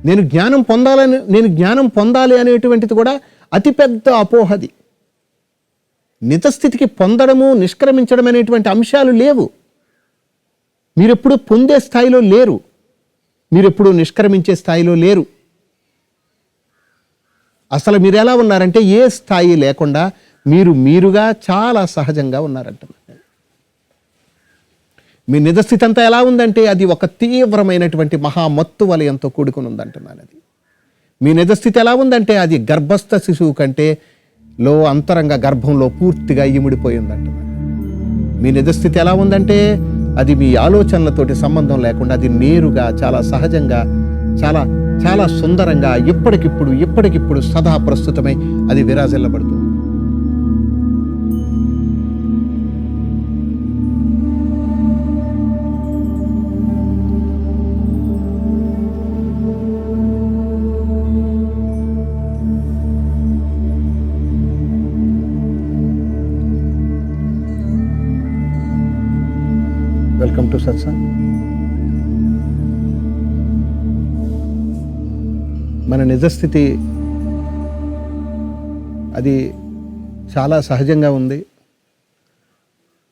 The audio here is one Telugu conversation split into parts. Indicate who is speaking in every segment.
Speaker 1: నేను జ్ఞానం పొందాలి అనేటువంటిది కూడా అతిపెద్ద అపోహది. నిజస్థితికి పొందడము, నిష్క్రమించడం అనేటువంటి అంశాలు లేవు. మీరెప్పుడు పొందే స్థాయిలో లేరు, మీరెప్పుడు నిష్క్రమించే స్థాయిలో లేరు. అసలు మీరు ఎలా ఉన్నారంటే ఏ స్థాయి లేకుండా మీరుగా చాలా సహజంగా ఉన్నారంట. మీ నిజస్థితి అంతా ఎలా ఉందంటే అది ఒక తీవ్రమైనటువంటి మహామత్తు వలయంతో కూడుకుని ఉందంటున్నాను. అది మీ నిజస్థితి ఎలా ఉందంటే అది గర్భస్థ శిశువు కంటే అంతరంగ గర్భంలో పూర్తిగా ఇమిడిపోయి ఉందంటున్నాను. మీ నిజస్థితి ఎలా ఉందంటే అది మీ ఆలోచనలతోటి సంబంధం లేకుండా అది నేరుగా చాలా సహజంగా చాలా చాలా సుందరంగా ఇప్పటికిప్పుడు సదా ప్రస్తుతమై అది విరాజిల్లబడుతుంది. Welcome to satsang. మన నిజస్థితి అది చాలా సహజంగా ఉంది,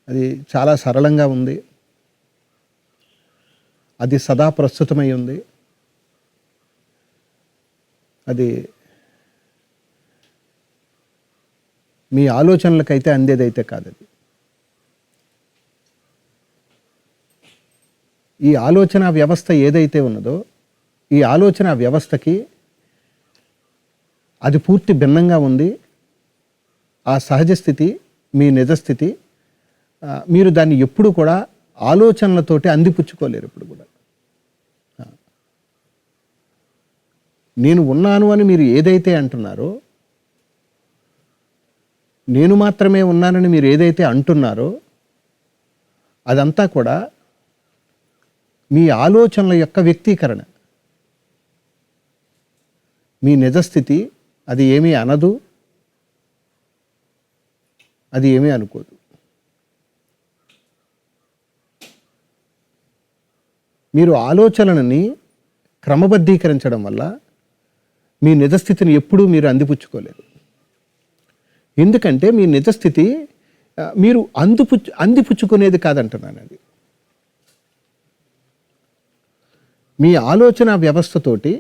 Speaker 1: అది చాలా సరళంగా ఉంది, అది సదా ప్రస్తుతమై ఉంది. అది మీ ఆలోచనలకైతే అందేదైతే కాదది. ఈ ఆలోచన వ్యవస్థ ఏదైతే ఉన్నదో ఈ ఆలోచన వ్యవస్థకి అది పూర్తి భిన్నంగా ఉంది. ఆ సహజ స్థితి మీ నిజస్థితి మీరు దాన్ని ఎప్పుడు కూడా ఆలోచనలతోటి అందిపుచ్చుకోలేరు. ఇప్పుడు కూడా నేను ఉన్నాను అని మీరు ఏదైతే అంటున్నారో, నేను మాత్రమే ఉన్నానని మీరు ఏదైతే అంటున్నారో అదంతా కూడా మీ ఆలోచనల యొక్క వ్యక్తీకరణ. మీ నిజస్థితి అది ఏమీ అనదు, అది ఏమీ అనుకోదు. మీరు ఆలోచనలని క్రమబద్ధీకరించడం వల్ల మీ నిజస్థితిని ఎప్పుడూ మీరు అందిపుచ్చుకోలేరు. ఎందుకంటే మీ నిజస్థితి మీరు అందిపుచ్చుకునేది కాదంటున్నాను. అది మీ ఆలోచన వ్యవస్థతోటి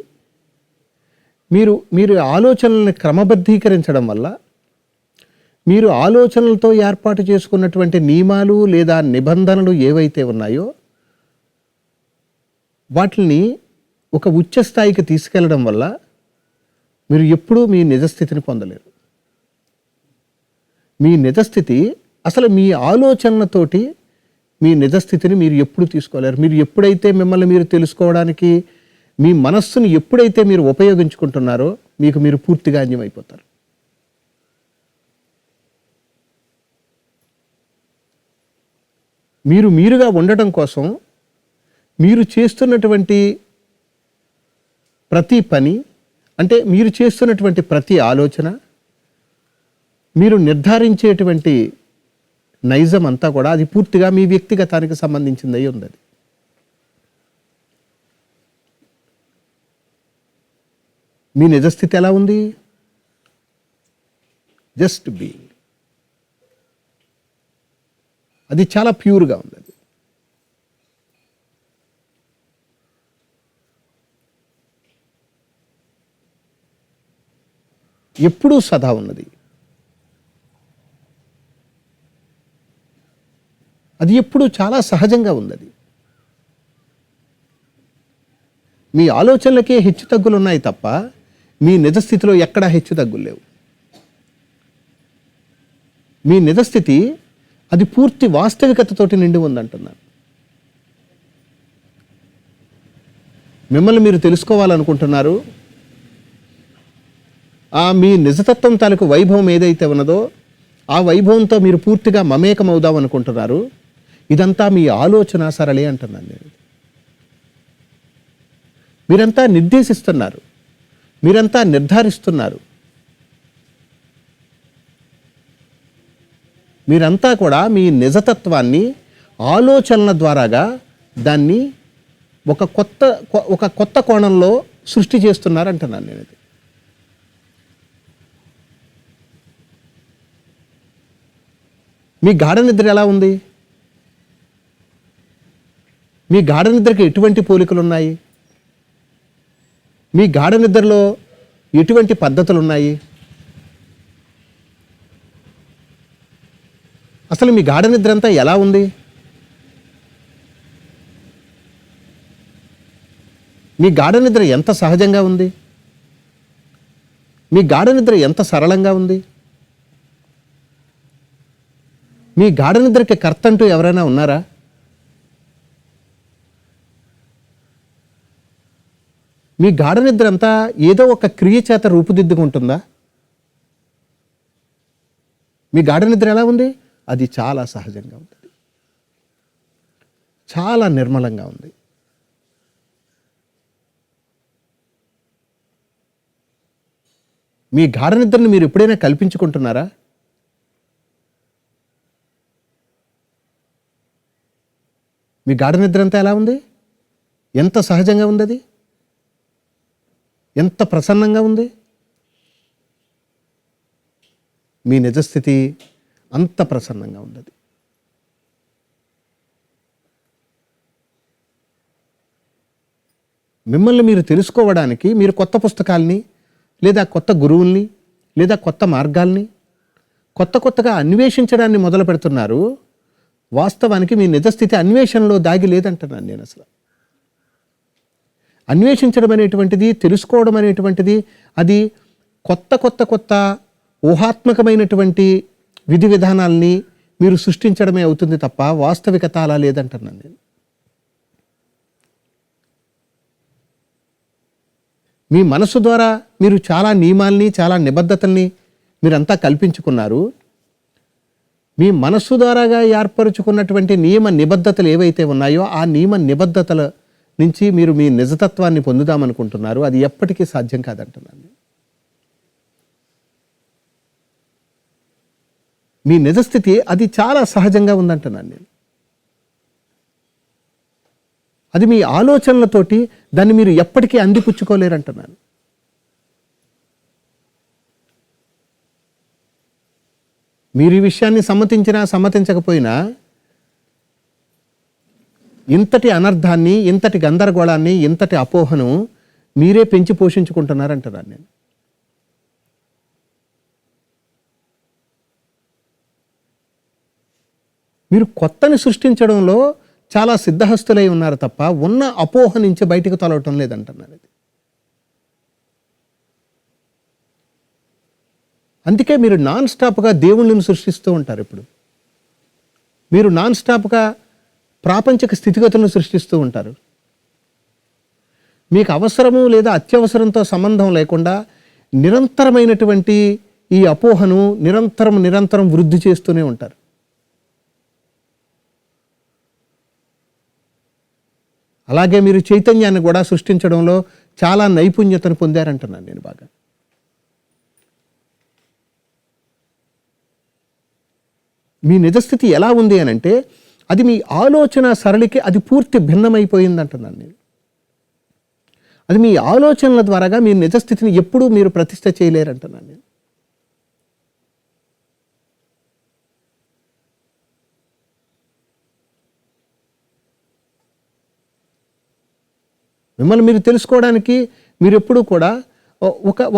Speaker 1: మీరు ఆలోచనల్ని క్రమబద్ధీకరించడం వల్ల మీరు ఆలోచనలతో ఏర్పాటు చేసుకున్నటువంటి నియమాలు లేదా నిబంధనలు ఏవైతే ఉన్నాయో వాటిని ఒక ఉచ్చ స్థాయికి తీసుకెళ్లడం వల్ల మీరు ఎప్పుడూ మీ నిజస్థితిని పొందలేరు. మీ నిజస్థితి అసలు మీ ఆలోచనలతోటి మీ నిజస్థితిని మీరు ఎప్పుడు తీసుకోలేరు. మీరు ఎప్పుడైతే మిమ్మల్ని మీరు తెలుసుకోవడానికి మీ మనస్సును ఎప్పుడైతే మీరు ఉపయోగించుకుంటున్నారో మీరు పూర్తిగా అన్యమైపోతారు. మీరుగా ఉండటం కోసం మీరు చేస్తున్నటువంటి ప్రతి పని, అంటే మీరు చేస్తున్నటువంటి ప్రతి ఆలోచన, మీరు నిర్ధారించేటువంటి నైజం అంతా కూడా అది పూర్తిగా మీ వ్యక్తిగతానికి సంబంధించిందై ఉంది. అది మీ నిజస్థితి ఎలా ఉంది? Just being. అది చాలా ప్యూర్గా ఉంది. అది ఎప్పుడూ సదా ఉన్నది. అది ఎప్పుడూ చాలా సహజంగా ఉంది. అది మీ ఆలోచనలకే హెచ్చు తగ్గులు ఉన్నాయి తప్ప మీ నిజస్థితిలో ఎక్కడా హెచ్చు తగ్గులు లేవు. మీ నిజస్థితి అది పూర్తి వాస్తవికతతోటి నిండి ఉందంటున్నాను. మిమ్మల్ని మీరు తెలుసుకోవాలనుకుంటున్నారు. మీ నిజతత్వం తాలూకు వైభవం ఏదైతే ఉన్నదో ఆ వైభవంతో మీరు పూర్తిగా మమేకమవుదాం అనుకుంటున్నారు. ఇదంతా మీ ఆలోచన సరళి అంటున్నాను నేను. మీరంతా నిర్దేశిస్తున్నారు, మీరంతా నిర్ధారిస్తున్నారు. మీరంతా కూడా మీ నిజతత్వాన్ని ఆలోచనల ద్వారాగా దాన్ని ఒక కొత్త కోణంలో సృష్టి చేస్తున్నారంటున్నాను నేను. అది మీ గాఢ నిద్ర ఎలా ఉంది? మీ గాఢ నిద్రకి ఎటువంటి పోలికలు ఉన్నాయి? మీ గాఢ నిద్రలో ఎటువంటి పద్ధతులు ఉన్నాయి? అసలు మీ గాఢ నిద్ర అంతా ఎలా ఉంది? మీ గాఢ నిద్ర ఎంత సహజంగా ఉంది? మీ గాఢ నిద్ర ఎంత సరళంగా ఉంది? మీ గాఢ నిద్రకి కర్త అంటూ ఎవరైనా ఉన్నారా? మీ గాఢ నిద్ర అంతా ఏదో ఒక క్రియ చేత రూపుదిద్దుకుంటుందా? మీ గాఢ నిద్ర ఎలా ఉంది? అది చాలా సహజంగా ఉంటుంది, చాలా నిర్మలంగా ఉంది. మీ గాఢ నిద్రను మీరు ఎప్పుడైనా కల్పించుకుంటున్నారా? మీ గాఢ నిద్ర అంతా ఎలా ఉంది? ఎంత సహజంగా ఉంది? అది ఎంత ప్రసన్నంగా ఉంది? మీ నిజస్థితి అంత ప్రసన్నంగా ఉంది. అది మిమ్మల్ని మీరు తెలుసుకోవడానికి మీరు కొత్త పుస్తకాల్ని లేదా కొత్త గురువుల్ని లేదా కొత్త మార్గాల్ని కొత్తగా అన్వేషించడాన్ని మొదలు పెడుతున్నారు. వాస్తవానికి మీ నిజస్థితి అన్వేషణలో దాగి లేదంటున్నాను నేను. అసలు అన్వేషించడం అనేటువంటిది, తెలుసుకోవడం అనేటువంటిది అది కొత్త ఊహాత్మకమైనటువంటి విధి విధానాల్ని మీరు సృష్టించడమే అవుతుంది తప్ప వాస్తవికత అలా లేదంటున్నాను నేను. మీ మనసు ద్వారా మీరు చాలా నియమాల్ని చాలా నిబద్ధతల్ని మీరంతా కల్పించుకున్నారు. మీ మనస్సు ద్వారాగా ఏర్పరుచుకున్నటువంటి నియమ నిబద్ధతలు ఏవైతే ఉన్నాయో ఆ నియమ నిబద్ధతల నుంచి మీరు మీ నిజతత్వాన్ని పొందుదామనుకుంటున్నారు. అది ఎప్పటికీ సాధ్యం కాదంటున్నాను. మీ నిజస్థితి అది చాలా సహజంగా ఉందంటున్నాను నేను. అది మీ ఆలోచనలతోటి దాన్ని మీరు ఎప్పటికీ అందిపుచ్చుకోలేరంటున్నాను. మీరు ఈ విషయాన్ని సమ్మతించినా సమ్మతించకపోయినా ఇంతటి అనర్థాన్ని, ఇంతటి గందరగోళాన్ని, ఇంతటి అపోహను మీరే పెంచి పోషించుకుంటున్నారంటున్నాను నేను. మీరు కొత్తని సృష్టించడంలో చాలా సిద్ధహస్తులై ఉన్నారు తప్ప ఉన్న అపోహ నుంచి బయటకు తొలగటం లేదంటున్నారు. అందుకే మీరు నాన్ స్టాప్గా దేవుళ్ళని సృష్టిస్తూ ఉంటారు. ఇప్పుడు మీరు నాన్ స్టాప్గా ప్రాపంచిక స్థితిగతులను సృష్టిస్తూ ఉంటారు. మీకు అవసరము లేదా అత్యవసరంతో సంబంధం లేకుండా నిరంతరమైనటువంటి ఈ అపోహను నిరంతరం వృద్ధి చేస్తూనే ఉంటారు. అలాగే మీరు చైతన్యాన్ని కూడా సృష్టించడంలో చాలా నైపుణ్యతను పొందారంటున్నాను నేను బాగా. మీ నిజస్థితి ఎలా ఉంది అని అంటే అది మీ ఆలోచన సరళికి అది పూర్తి భిన్నమైపోయింది అంటున్నాను నేను. అది మీ ఆలోచనల ద్వారాగా మీ నిజస్థితిని ఎప్పుడూ మీరు ప్రతిష్ఠ చేయలేరంటున్నాను నేను. మిమ్మల్ని మీరు తెలుసుకోవడానికి మీరు ఎప్పుడూ కూడా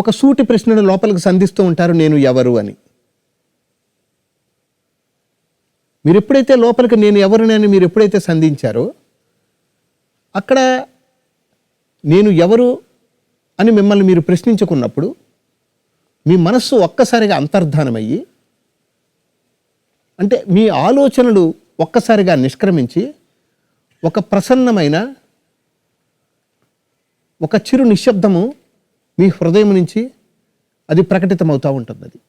Speaker 1: ఒక సూటి ప్రశ్నను లోపలికి సంధిస్తూ ఉంటారు, నేను ఎవరు అని. మీరు ఎప్పుడైతే లోపలికి నేను ఎవరునని మీరు ఎప్పుడైతే సంధించారో అక్కడ నేను ఎవరు అని మిమ్మల్ని మీరు ప్రశ్నించుకున్నప్పుడు మీ మనస్సు ఒక్కసారిగా అంతర్ధానమయ్యి, అంటే మీ ఆలోచనలు ఒక్కసారిగా నిష్క్రమించి ఒక ప్రసన్నమైన ఒక చిరు నిశ్శబ్దము మీ హృదయం నుంచి అది ప్రకటితమవుతూ ఉంటుంది. అది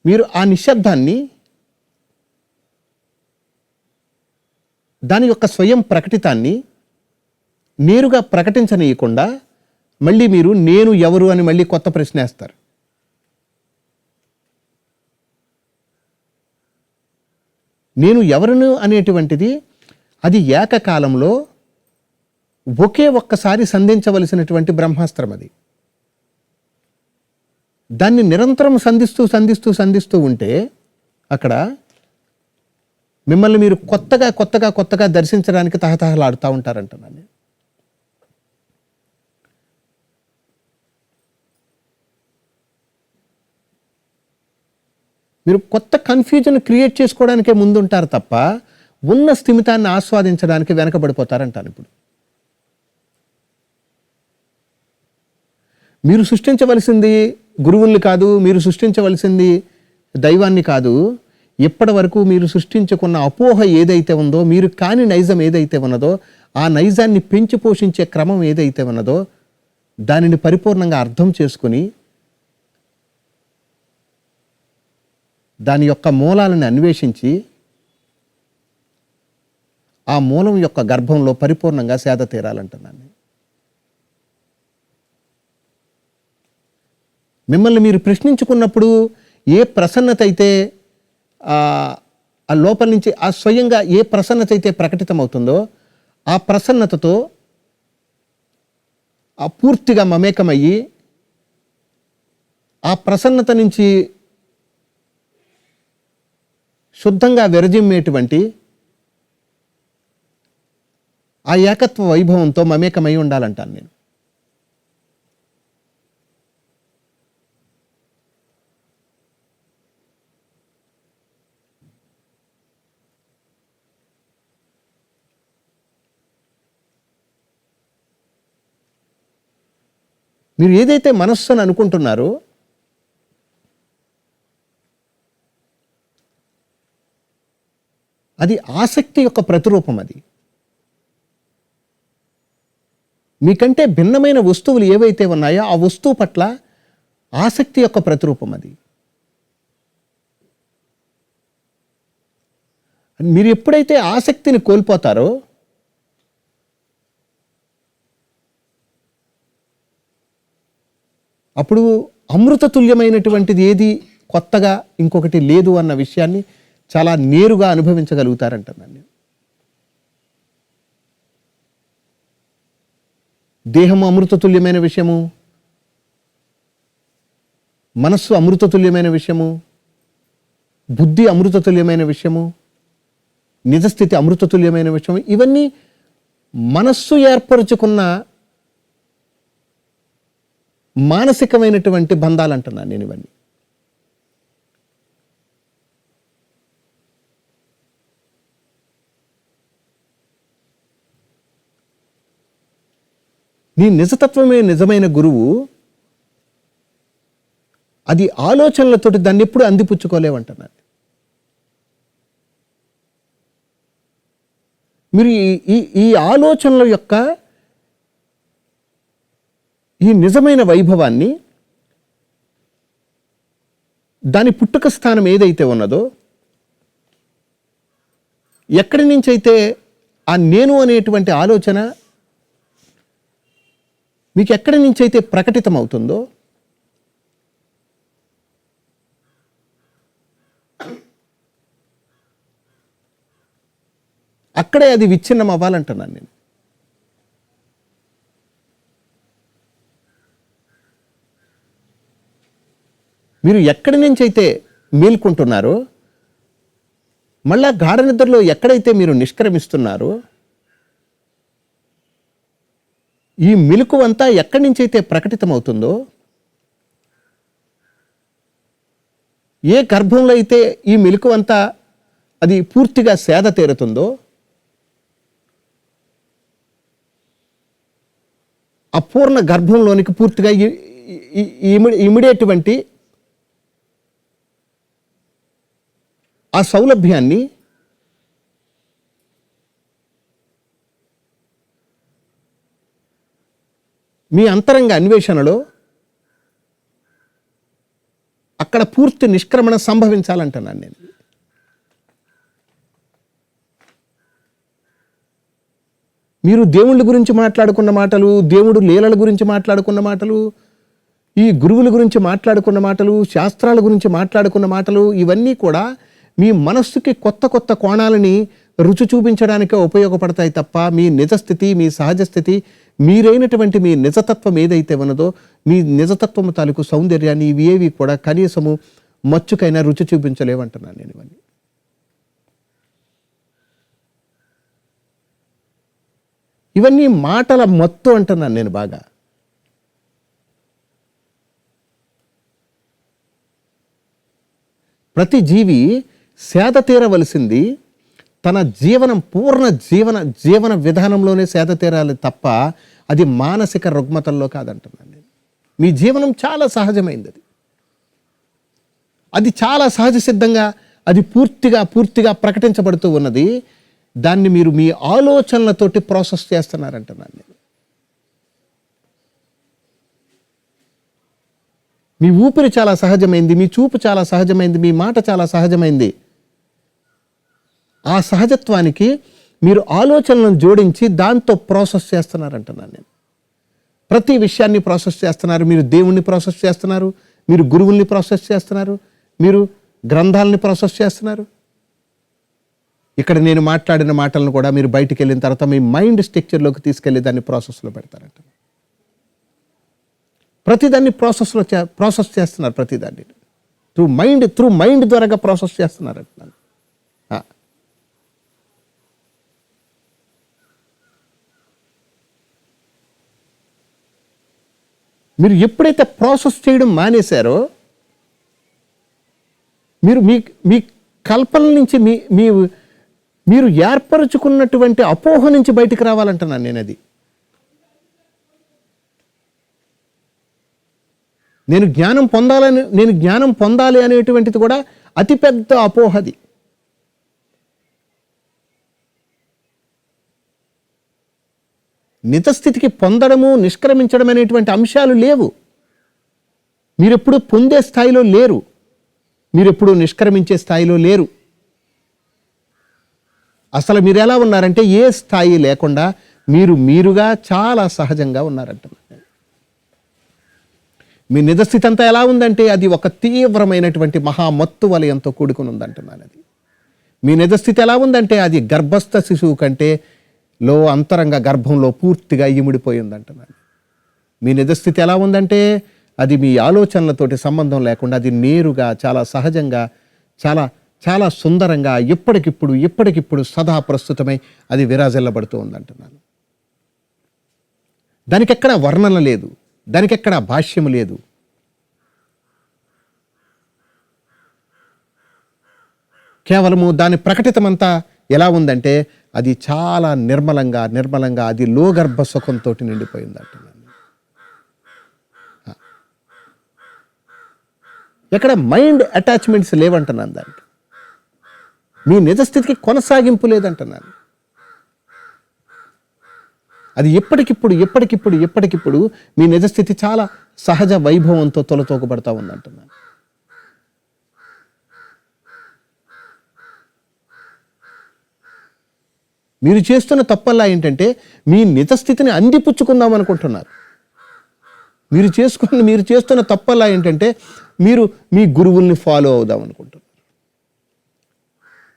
Speaker 1: మీరు ఆ నిశ్శబ్దాన్ని దాని యొక్క స్వయం ప్రకటితాన్ని నేరుగా ప్రకటించనీయకుండా మళ్ళీ మీరు నేను ఎవరు అని మళ్ళీ కొత్త ప్రశ్న వేస్తారు. నేను ఎవరును అనేటువంటిది అది ఏకకాలంలో ఒకే ఒక్కసారి సంధించవలసినటువంటి బ్రహ్మాస్త్రం అది. దాన్ని నిరంతరం సంధిస్తూ ఉంటే అక్కడ మిమ్మల్ని మీరు కొత్తగా దర్శించడానికి తహతహలాడుతూ ఉంటారంటున్నాను. మీరు కొత్త కన్ఫ్యూజన్ క్రియేట్ చేసుకోవడానికే ముందుంటారు తప్ప ఉన్న స్థిమితాన్ని ఆస్వాదించడానికి వెనకబడిపోతారంటాను. ఇప్పుడు మీరు సృష్టించవలసింది గురువుల్ని కాదు, మీరు సృష్టించవలసింది దైవాన్ని కాదు. ఇప్పటి వరకు మీరు సృష్టించుకున్న అపోహ ఏదైతే ఉందో, మీరు కాని నైజం ఏదైతే ఉన్నదో, ఆ నైజాన్ని పెంచి పోషించే క్రమం ఏదైతే ఉన్నదో దానిని పరిపూర్ణంగా అర్థం చేసుకుని దాని యొక్క మూలాలను అన్వేషించి ఆ మూలం యొక్క గర్భంలో పరిపూర్ణంగా సేద తీరాలంటున్నాను. మిమ్మల్ని మీరు ప్రశ్నించుకున్నప్పుడు ఏ ప్రసన్నత అయితే ఆ లోపల నుంచి ఆ స్వయంగా ఏ ప్రసన్నత అయితే ప్రకటితమవుతుందో ఆ ప్రసన్నతతో ఆ పూర్తిగా మమేకమయ్యి ఆ ప్రసన్నత నుంచి శుద్ధంగా విరజిమ్మేటువంటి ఆ ఏకత్వ వైభవంతో మమేకమై ఉండాలంటాను నేను. మీరు ఏదైతే మనస్సు అని అనుకుంటున్నారో అది ఆసక్తి యొక్క ప్రతిరూపం. అది మీకంటే భిన్నమైన వస్తువులు ఏవైతే ఉన్నాయో ఆ వస్తువు పట్ల ఆసక్తి యొక్క ప్రతిరూపం. అది మీరు ఎప్పుడైతే ఆసక్తిని కోల్పోతారో అప్పుడు అమృతతుల్యమైనటువంటిది ఏది కొత్తగా ఇంకొకటి లేదు అన్న విషయాన్ని చాలా నేరుగా అనుభవించగలుగుతారంటున్నాను. దేహము అమృతతుల్యమైన విషయము, మనస్సు అమృతతుల్యమైన విషయము, బుద్ధి అమృతతుల్యమైన విషయము, నిజస్థితి అమృతతుల్యమైన విషయము. ఇవన్నీ మనస్సు ఏర్పరుచుకున్న మానసికమైనటువంటి బంధాలు అంటున్నాను నేను. ఇవన్నీ నీ నిజతత్వమే నిజమైన గురువు. అది ఆలోచనలతోటి దాన్ని ఎప్పుడు అందిపుచ్చుకోలేవంటున్నాను. మీరు ఈ ఆలోచనల యొక్క ఈ నిజమైన వైభవాన్ని, దాని పుట్టుక స్థానం ఏదైతే ఉన్నదో, ఎక్కడి నుంచైతే ఆ నేను అనేటువంటి ఆలోచన మీకు ఎక్కడి నుంచైతే ప్రకటితమవుతుందో అక్కడే అది విచ్ఛిన్నం అవ్వాలంటున్నాను నేను. మీరు ఎక్కడి నుంచి అయితే మేల్కొంటున్నారో, మళ్ళా గాఢ నిద్రలో ఎక్కడైతే మీరు నిష్క్రమిస్తున్నారో, ఈ మెలకువంతా ఎక్కడి నుంచి అయితే ప్రకటితమవుతుందో, ఏ గర్భంలో అయితే ఈ మెలకువంతా అది పూర్తిగా సేద తీరుతుందో, ఆ పూర్ణ గర్భంలోనికి పూర్తిగా ఇమిడేటువంటి ఆ సౌలభ్యాన్ని మీ అంతరంగ అన్వేషణలో అక్కడ పూర్తి నిష్క్రమణ సంభవించాలంటున్నాను నేను. మీరు దేవుళ్ళ గురించి మాట్లాడుకున్న మాటలు, దేవుడు లీలల గురించి మాట్లాడుకున్న మాటలు, ఈ గురువుల గురించి మాట్లాడుకున్న మాటలు, శాస్త్రాల గురించి మాట్లాడుకున్న మాటలు, ఇవన్నీ కూడా మీ మనస్సుకి కొత్త కొత్త కోణాలని రుచి చూపించడానికే ఉపయోగపడతాయి తప్ప మీ నిజస్థితి, మీ సహజ స్థితి, మీరైనటువంటి మీ నిజతత్వం ఏదైతే ఉన్నదో, మీ నిజతత్వం తాలూకు సౌందర్యాన్ని ఇవి ఏవి కూడా కనీసము మచ్చుకైనా రుచి చూపించలేవంటున్నాను నేను ఇవన్నీ. ఇవన్నీ మాటల మత్తు అంటున్నాను నేను బాగా. ప్రతి జీవి సేద తీరవలసింది తన జీవనం పూర్ణ జీవన విధానంలోనే సేద తీరాలి తప్ప అది మానసిక రుగ్మతల్లో కాదంటున్నాను నేను. మీ జీవనం చాలా సహజమైంది, అది చాలా సహజ సిద్ధంగా అది పూర్తిగా ప్రకటించబడుతూ ఉన్నది. దాన్ని మీరు మీ ఆలోచనలతోటి ప్రాసెస్ చేస్తున్నారంటున్నాను నేను. మీ ఊపిరి చాలా సహజమైంది, మీ చూపు చాలా సహజమైంది, మీ మాట చాలా సహజమైంది. ఆ సహజత్వానికి మీరు ఆలోచనలను జోడించి దాంతో ప్రాసెస్ చేస్తున్నారంటున్నాను నేను. ప్రతి విషయాన్ని ప్రాసెస్ చేస్తున్నారు. మీరు దేవుణ్ణి ప్రాసెస్ చేస్తున్నారు, మీరు గురువుల్ని ప్రాసెస్ చేస్తున్నారు, మీరు గ్రంథాలని ప్రాసెస్ చేస్తున్నారు. ఇక్కడ నేను మాట్లాడిన మాటలను కూడా మీరు బయటికి వెళ్ళిన తర్వాత మీ మైండ్ స్ట్రక్చర్లోకి తీసుకెళ్ళి దాన్ని ప్రాసెస్లో పెడతారంట. ప్రతిదాన్ని ప్రాసెస్ చేస్తున్నారు. ప్రతిదాన్ని త్రూ మైండ్ ద్వారాగా ప్రాసెస్ చేస్తున్నారు అంటున్నాను. మీరు ఎప్పుడైతే ప్రాసెస్ చేయడం మానేశారో మీరు మీ కల్పన నుంచి మీరు ఏర్పరచుకున్నటువంటి అపోహ నుంచి బయటికి రావాలంటున్నాను నేను. అది నేను జ్ఞానం పొందాలి అనేటువంటిది కూడా అతిపెద్ద అపోహది. నిజస్థితికి పొందడము, నిష్క్రమించడం అనేటువంటి అంశాలు లేవు. మీరెప్పుడు పొందే స్థాయిలో లేరు, మీరెప్పుడు నిష్క్రమించే స్థాయిలో లేరు. అసలు మీరు ఎలా ఉన్నారంటే ఏ స్థాయి లేకుండా మీరుగా చాలా సహజంగా ఉన్నారంటున్నారు. మీ నిజస్థితి అంతా ఎలా ఉందంటే అది ఒక తీవ్రమైనటువంటి మహామత్తు వలయంతో కూడుకుని ఉందంటున్నాను. అది మీ నిజస్థితి ఎలా ఉందంటే అది గర్భస్థ శిశువు కంటే అంతరంగ గర్భంలో పూర్తిగా ఇమిడిపోయి ఉందంటున్నాను. మీ నిజస్థితి ఎలా ఉందంటే అది మీ ఆలోచనలతోటి సంబంధం లేకుండా అది నేరుగా చాలా సహజంగా చాలా చాలా సుందరంగా ఎప్పటికిప్పుడు సదా ప్రస్తుతమై అది విరాజిల్లబడుతూ ఉందంటున్నాను. దానికెక్కడ వర్ణన లేదు, దానికెక్కడ భాష్యము లేదు. కేవలము దాని ప్రకటితమంతా ఎలా ఉందంటే అది చాలా నిర్మలంగా అది లోగర్భ సుఖంతో నిండిపోయింది అంటున్నాను. ఎక్కడ మైండ్ అటాచ్మెంట్స్ లేవంటున్నాను. దానికి మీ నిజస్థితికి కొనసాగింపు లేదంటున్నాను. అది ఎప్పటికిప్పుడు మీ నిజస్థితి చాలా సహజ వైభవంతో తొలతోకబడతా ఉందంటున్నాను. మీరు చేస్తున్న తప్పల్లా ఏంటంటే మీ నిజస్థితిని అందిపుచ్చుకుందాం అనుకుంటున్నారు. మీరు చేస్తున్న తప్పల్లా ఏంటంటే మీరు మీ గురువుల్ని ఫాలో అవుదాం అనుకుంటున్నారు,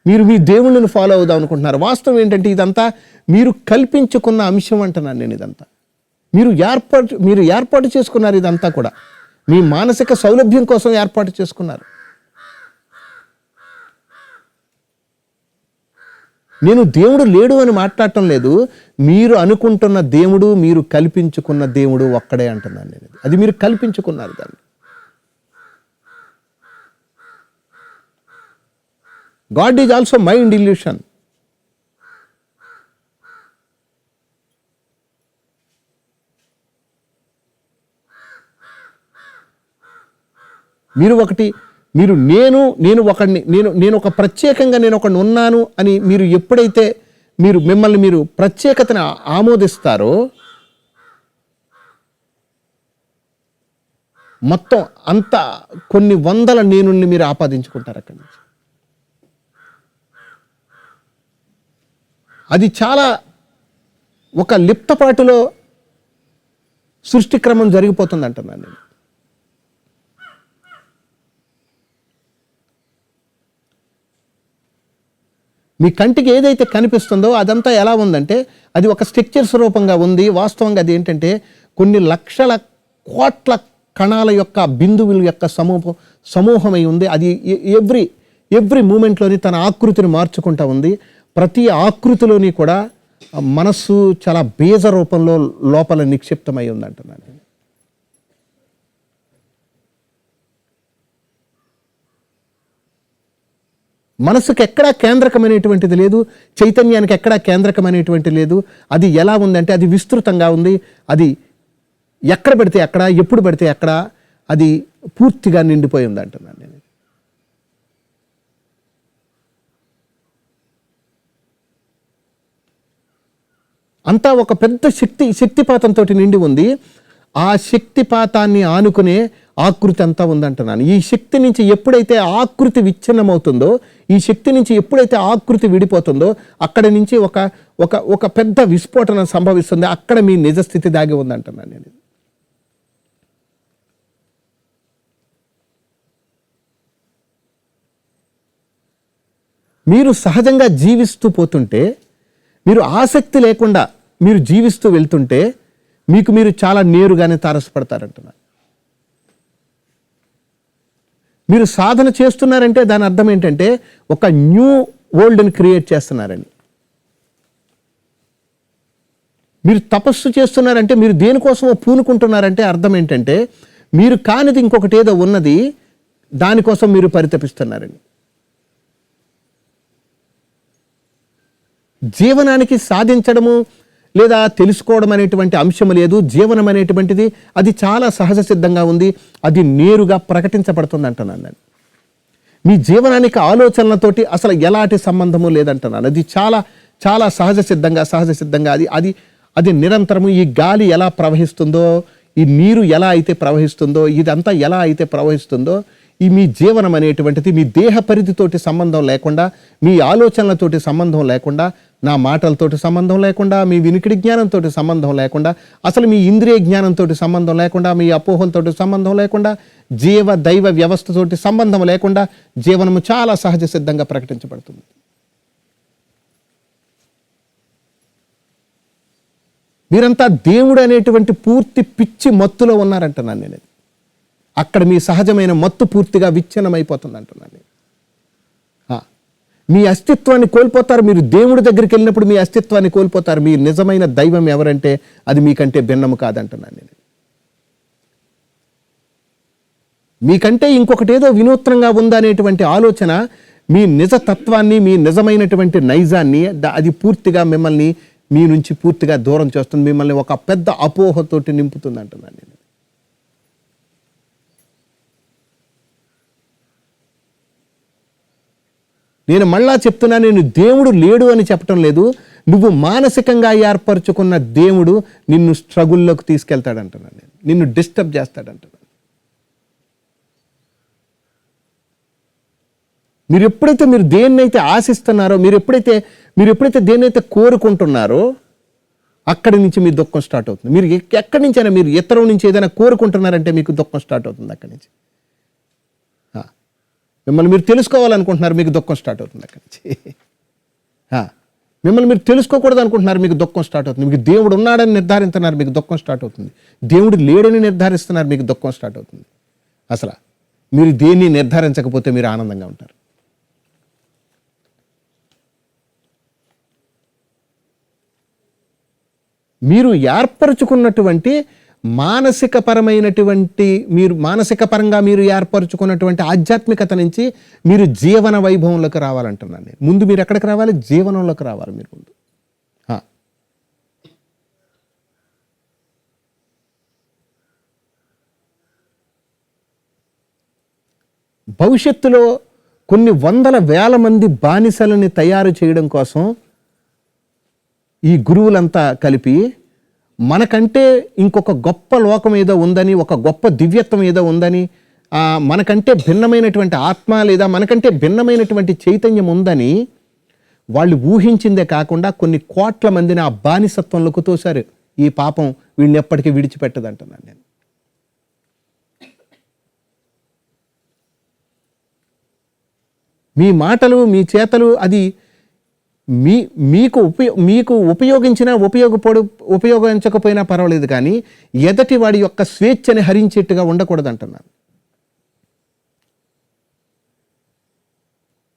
Speaker 1: మీరు మీ దేవుళ్ళని ఫాలో అవుదాం అనుకుంటున్నారు. వాస్తవం ఏంటంటే ఇదంతా మీరు కల్పించుకున్న అంశం అంటున్నాను నేను. ఇదంతా మీరు ఏర్పాటు చేసుకున్నారు. ఇదంతా కూడా మీ మానసిక సౌలభ్యం కోసం ఏర్పాటు చేసుకున్నారు. నేను దేవుడు లేడు అని మాట్లాడటం లేదు. మీరు అనుకుంటున్న దేవుడు, మీరు కల్పించుకున్న దేవుడు ఒక్కడే అంటున్నాను నేను. అది మీరు కల్పించుకున్నారు దాన్ని. God is also mind illusion. నేను ఒక ప్రత్యేకంగా నేను ఒకడిని ఉన్నాను అని మీరు ఎప్పుడైతే మిమ్మల్ని మీరు ప్రత్యేకతను ఆమోదిస్తారో మొత్తం అంత కొన్ని వందల నేనుని మీరు ఆపాదించుకుంటారు అక్కడి నుంచి. అది చాలా ఒక లిప్తపాటులో సృష్టిక్రమం జరిగిపోతుంది అంటున్నాను నేను. మీ కంటికి ఏదైతే కనిపిస్తుందో అదంతా ఎలా ఉందంటే అది ఒక స్ట్రక్చర్స్ రూపంగా ఉంది. వాస్తవంగా అది ఏంటంటే కొన్ని లక్షల కోట్ల కణాల యొక్క బిందువుల యొక్క సమూహమై ఉంది. అది ఎవ్రీ మూమెంట్లోని తన ఆకృతిని మార్చుకుంటా ఉంది. ప్రతి ఆకృతిలోని కూడా మనస్సు చాలా బీజ రూపంలో లోపల నిక్షిప్తమై ఉందంటున్నాను. మనసుకు ఎక్కడా కేంద్రకమైనటువంటిది లేదు, చైతన్యానికి ఎక్కడా కేంద్రకమైనటువంటి లేదు. అది ఎలా ఉందంటే అది విస్తృతంగా ఉంది. అది ఎక్కడ పెడితే అక్కడ, ఎప్పుడు పెడితే అక్కడ అది పూర్తిగా నిండిపోయి ఉంది అంటున్నాను నేను. అంతా ఒక పెద్ద శక్తిపాతంతో నిండి ఉంది. ఆ శక్తిపాతాన్ని ఆనుకునే ఆకృతి అంతా ఉందంటున్నాను. ఈ శక్తి నుంచి ఎప్పుడైతే ఆకృతి విచ్ఛిన్నమవుతుందో, ఈ శక్తి నుంచి ఎప్పుడైతే ఆకృతి విడిపోతుందో అక్కడి నుంచి ఒక పెద్ద విస్ఫోటనం సంభవిస్తుంది. అక్కడ మీ నిజస్థితి దాగి ఉందంటున్నాను నేను. మీరు సహజంగా జీవిస్తూ పోతుంటే, మీరు ఆసక్తి లేకుండా మీరు జీవిస్తూ వెళ్తుంటే మీరు చాలా నేరుగానే తారసపడతారంటున్నారు. మీరు సాధన చేస్తున్నారంటే దాని అర్థం ఏంటంటే ఒక న్యూ వరల్డ్ని క్రియేట్ చేస్తున్నారని. మీరు తపస్సు చేస్తున్నారంటే, మీరు దేనికోసమో పూనుకుంటున్నారంటే అర్థం ఏంటంటే మీరు కానిది ఇంకొకటి ఏదో ఉన్నది, దానికోసం మీరు పరితపిస్తున్నారని. జీవనానికి సాధించడము లేదా తెలుసుకోవడం అనేటువంటి అంశం లేదు. జీవనం అనేటువంటిది అది చాలా సహజ సిద్ధంగా ఉంది. అది నేరుగా ప్రకటించబడుతుంది అంటున్నాను నేను. మీ జీవనానికి ఆలోచనలతోటి అసలు ఎలాంటి సంబంధము లేదంటున్నాను. అది చాలా చాలా సహజ సిద్ధంగా అది నిరంతరము. ఈ గాలి ఎలా ప్రవహిస్తుందో, ఈ నీరు ఎలా అయితే ప్రవహిస్తుందో, ఇదంతా ఎలా అయితే ప్రవహిస్తుందో, ఈ మీ జీవనం అనేటువంటిది మీ దేహ పరిధితోటి సంబంధం లేకుండా, మీ ఆలోచనలతోటి సంబంధం లేకుండా, నా మాటలతోటి సంబంధం లేకుండా, మీ వినికిడి జ్ఞానంతో సంబంధం లేకుండా, అసలు మీ ఇంద్రియ జ్ఞానంతో సంబంధం లేకుండా, మీ అపోహలతో సంబంధం లేకుండా, జీవ దైవ వ్యవస్థతోటి సంబంధం లేకుండా జీవనము చాలా సహజ సిద్ధంగా ప్రకటించబడుతుంది. మీరంతా దేవుడు అనేటువంటి పూర్తి పిచ్చి మత్తులో ఉన్నారంటున్నాను నేను. అక్కడ మీ సహజమైన మత్తు పూర్తిగా విచ్ఛిన్నమైపోతుంది అంటున్నాను నేను. మీ అస్తిత్వాన్ని కోల్పోతారు. మీరు దేవుడి దగ్గరికి వెళ్ళినప్పుడు మీ అస్తిత్వాన్ని కోల్పోతారు. మీ నిజమైన దైవం ఎవరంటే అది మీకంటే భిన్నము కాదంటున్నాను నేను. మీకంటే ఇంకొకటి ఏదో వినూత్నంగా ఉందనేటువంటి ఆలోచన మీ నిజతత్వాన్ని, మీ నిజమైనటువంటి నైజాన్ని అది పూర్తిగా మిమ్మల్ని మీ నుంచి పూర్తిగా దూరం చేస్తుంది. మిమ్మల్ని ఒక పెద్ద అపోహతోటి నింపుతుంది అంటున్నాను నేను. నేను మళ్ళా చెప్తున్నా, నేను దేవుడు లేడు అని చెప్పటం లేదు. నువ్వు మానసికంగా ఏర్పరచుకున్న దేవుడు నిన్ను స్ట్రగుల్లోకి తీసుకెళ్తాడంటున్నాను నేను. నిన్ను డిస్టర్బ్ చేస్తాడంటున్నాను. మీరు దేన్నైతే ఆశిస్తున్నారో, మీరు ఎప్పుడైతే దేన్నైతే కోరుకుంటున్నారో అక్కడి నుంచి మీ దుఃఖం స్టార్ట్ అవుతుంది. మీరు ఎక్కడి నుంచైనా మీరు ఇతరుల నుంచి ఏదైనా కోరుకుంటున్నారంటే మీకు దుఃఖం స్టార్ట్ అవుతుంది అక్కడి నుంచి. మిమ్మల్ని మీరు తెలుసుకోవాలనుకుంటున్నారు, మీకు దుఃఖం స్టార్ట్ అవుతుంది అక్కడి నుంచి. మిమ్మల్ని మీరు తెలుసుకోకూడదు అనుకుంటున్నారు, మీకు దుఃఖం స్టార్ట్ అవుతుంది. మీకు దేవుడు ఉన్నాడని నిర్ధారిస్తున్నారు, మీకు దుఃఖం స్టార్ట్ అవుతుంది. దేవుడు లేడని నిర్ధారిస్తున్నారు, మీకు దుఃఖం స్టార్ట్ అవుతుంది. అసలు మీరు దేన్ని నిర్ధారించకపోతే మీరు ఆనందంగా ఉంటారు. మీరు ఏర్పరచుకున్నటువంటి మానసిక పరంగా మీరు ఏర్పరచుకున్నటువంటి ఆధ్యాత్మికత నుంచి మీరు జీవన వైభవంలోకి రావాలంటున్నాను నేను. ముందు మీరు ఎక్కడికి రావాలి? జీవనంలోకి రావాలి మీరు ముందు. భవిష్యత్తులో కొన్ని వందల వేల మంది బానిసలని తయారు చేయడం కోసం ఈ గురువులంతా కలిపి మనకంటే ఇంకొక గొప్ప లోకం ఏదో ఉందని, ఒక గొప్ప దివ్యత్వం ఏదో ఉందని, మనకంటే భిన్నమైనటువంటి ఆత్మ లేదా మనకంటే భిన్నమైనటువంటి చైతన్యం ఉందని వాళ్ళు ఊహించిందే కాకుండా కొన్ని కోట్ల మందిని ఆ బానిసత్వంలోకి తోశారు. ఈ పాపం వీళ్ళని ఎప్పటికీ విడిచిపెట్టదంటున్నాను నేను. మీ మాటలు, మీ చేతలు అది మీకు ఉపయోగించకపోయినా పర్వాలేదు, కానీ ఎదటి వాడి యొక్క స్వేచ్ఛని హరించేట్టుగా ఉండకూడదు అంటున్నాను.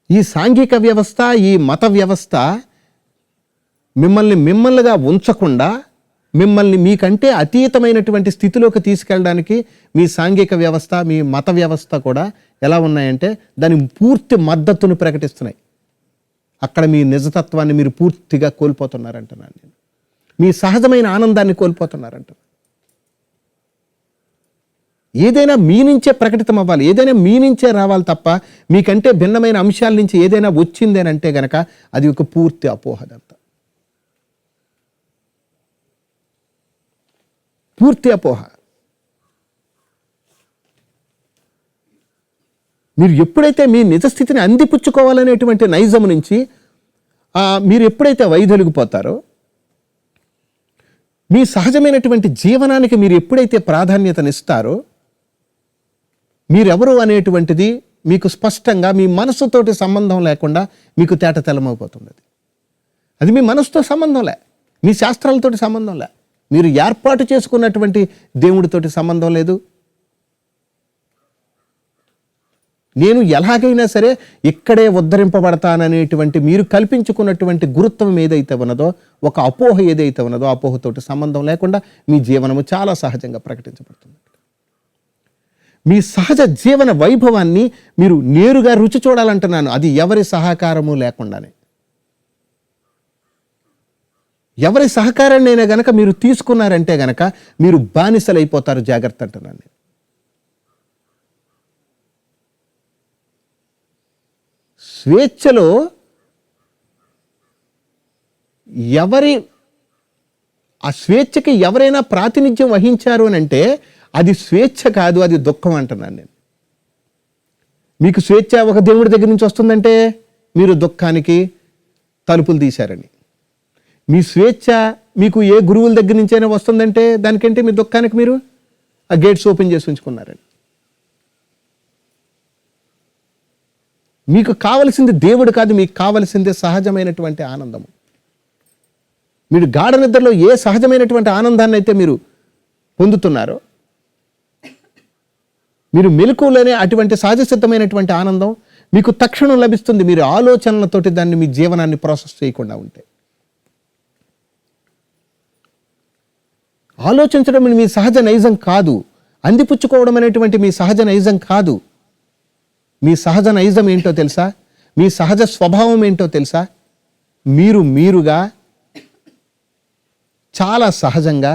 Speaker 1: ఈ సాంఘిక వ్యవస్థ, ఈ మత వ్యవస్థ మిమ్మల్నిగా ఉంచకుండా మిమ్మల్ని మీకంటే అతీతమైనటువంటి స్థితిలోకి తీసుకెళ్ళడానికి మీ సాంఘిక వ్యవస్థ, మీ మత వ్యవస్థ కూడా ఎలా ఉన్నాయంటే దాని పూర్తి మద్దతును ప్రకటిస్తున్నాయి. అక్కడ మీ నిజతత్వాన్ని మీరు పూర్తిగా కోల్పోతున్నారంటున్నాను నేను. మీ సహజమైన ఆనందాన్ని కోల్పోతున్నారంటున్నాను. ఏదైనా మీ నుంచే ప్రకటితం అవ్వాలి, ఏదైనా మీ నుంచే రావాలి తప్ప మీకంటే భిన్నమైన అంశాల నుంచి ఏదైనా వచ్చిందేనంటే గనక అది ఒక పూర్తి అపోహదంతా, పూర్తి అపోహ. మీరు ఎప్పుడైతే మీ నిజస్థితిని అందిపుచ్చుకోవాలనేటువంటి నైజం నుంచి మీరు ఎప్పుడైతే వైదొలిగిపోతారో, మీ సహజమైనటువంటి జీవనానికి మీరు ఎప్పుడైతే ప్రాధాన్యతనిస్తారో, మీరెవరు అనేటువంటిది మీకు స్పష్టంగా మీ మనసుతోటి సంబంధం లేకుండా మీకు తేటతెల్లమైపోతుంది. అది మీ మనసుతో సంబంధంలే, మీ శాస్త్రాలతోటి సంబంధంలే, మీరు ఏర్పాటు చేసుకున్నటువంటి దేవుడితోటి సంబంధం లేదు. నేను ఎలాగైనా సరే ఇక్కడే ఉద్ధరింపబడతాననేటువంటి మీరు కల్పించుకున్నటువంటి గురుత్వం ఏదైతే ఉన్నదో, ఒక అపోహ ఏదైతే ఉన్నదో, అపోహతోటి సంబంధం లేకుండా మీ జీవనము చాలా సహజంగా ప్రకటించబడుతుంది. మీ సహజ జీవన వైభవాన్ని మీరు నేరుగా రుచి చూడాలంటున్నాను, అది ఎవరి సహకారము లేకుండానే. ఎవరి సహకారాన్నైనా గనక మీరు తీసుకున్నారంటే గనక మీరు బానిసలైపోతారు, జాగ్రత్త అంటున్నాను. స్వేచ్ఛలో ఆ స్వేచ్ఛకి ఎవరైనా ప్రాతినిధ్యం వహించారు అని అంటే అది స్వేచ్ఛ కాదు, అది దుఃఖం అంటున్నాను నేను. మీకు స్వేచ్ఛ ఒక దేవుడి దగ్గర నుంచి వస్తుందంటే మీరు దుఃఖానికి తలుపులు తీశారని. మీ స్వేచ్ఛ మీకు ఏ గురువుల దగ్గర నుంచైనా వస్తుందంటే దానికంటే మీ దుఃఖానికి మీరు ఆ గేట్స్ ఓపెన్ చేసి ఉంచుకున్నారని. మీకు కావలసింది దేవుడు కాదు, మీకు కావలసింది సహజమైనటువంటి ఆనందము. మీరు గాఢ నిద్రలో ఏ సహజమైనటువంటి ఆనందాన్ని అయితే మీరు పొందుతున్నారో, మీరు మెలకువలోనే అటువంటి సహజసిద్ధమైనటువంటి ఆనందం మీకు తక్షణం లభిస్తుంది, మీరు ఆలోచనలతోటి దాన్ని మీ జీవనాన్ని ప్రాసెస్ చేయకుండా ఉంటే. ఆలోచించడం మీ సహజ నైజం కాదు, అందిపుచ్చుకోవడం అనేటువంటి మీ సహజ నైజం కాదు. మీ సహజ నైజం ఏంటో తెలుసా? మీ సహజ స్వభావం ఏంటో తెలుసా? మీరుగా చాలా సహజంగా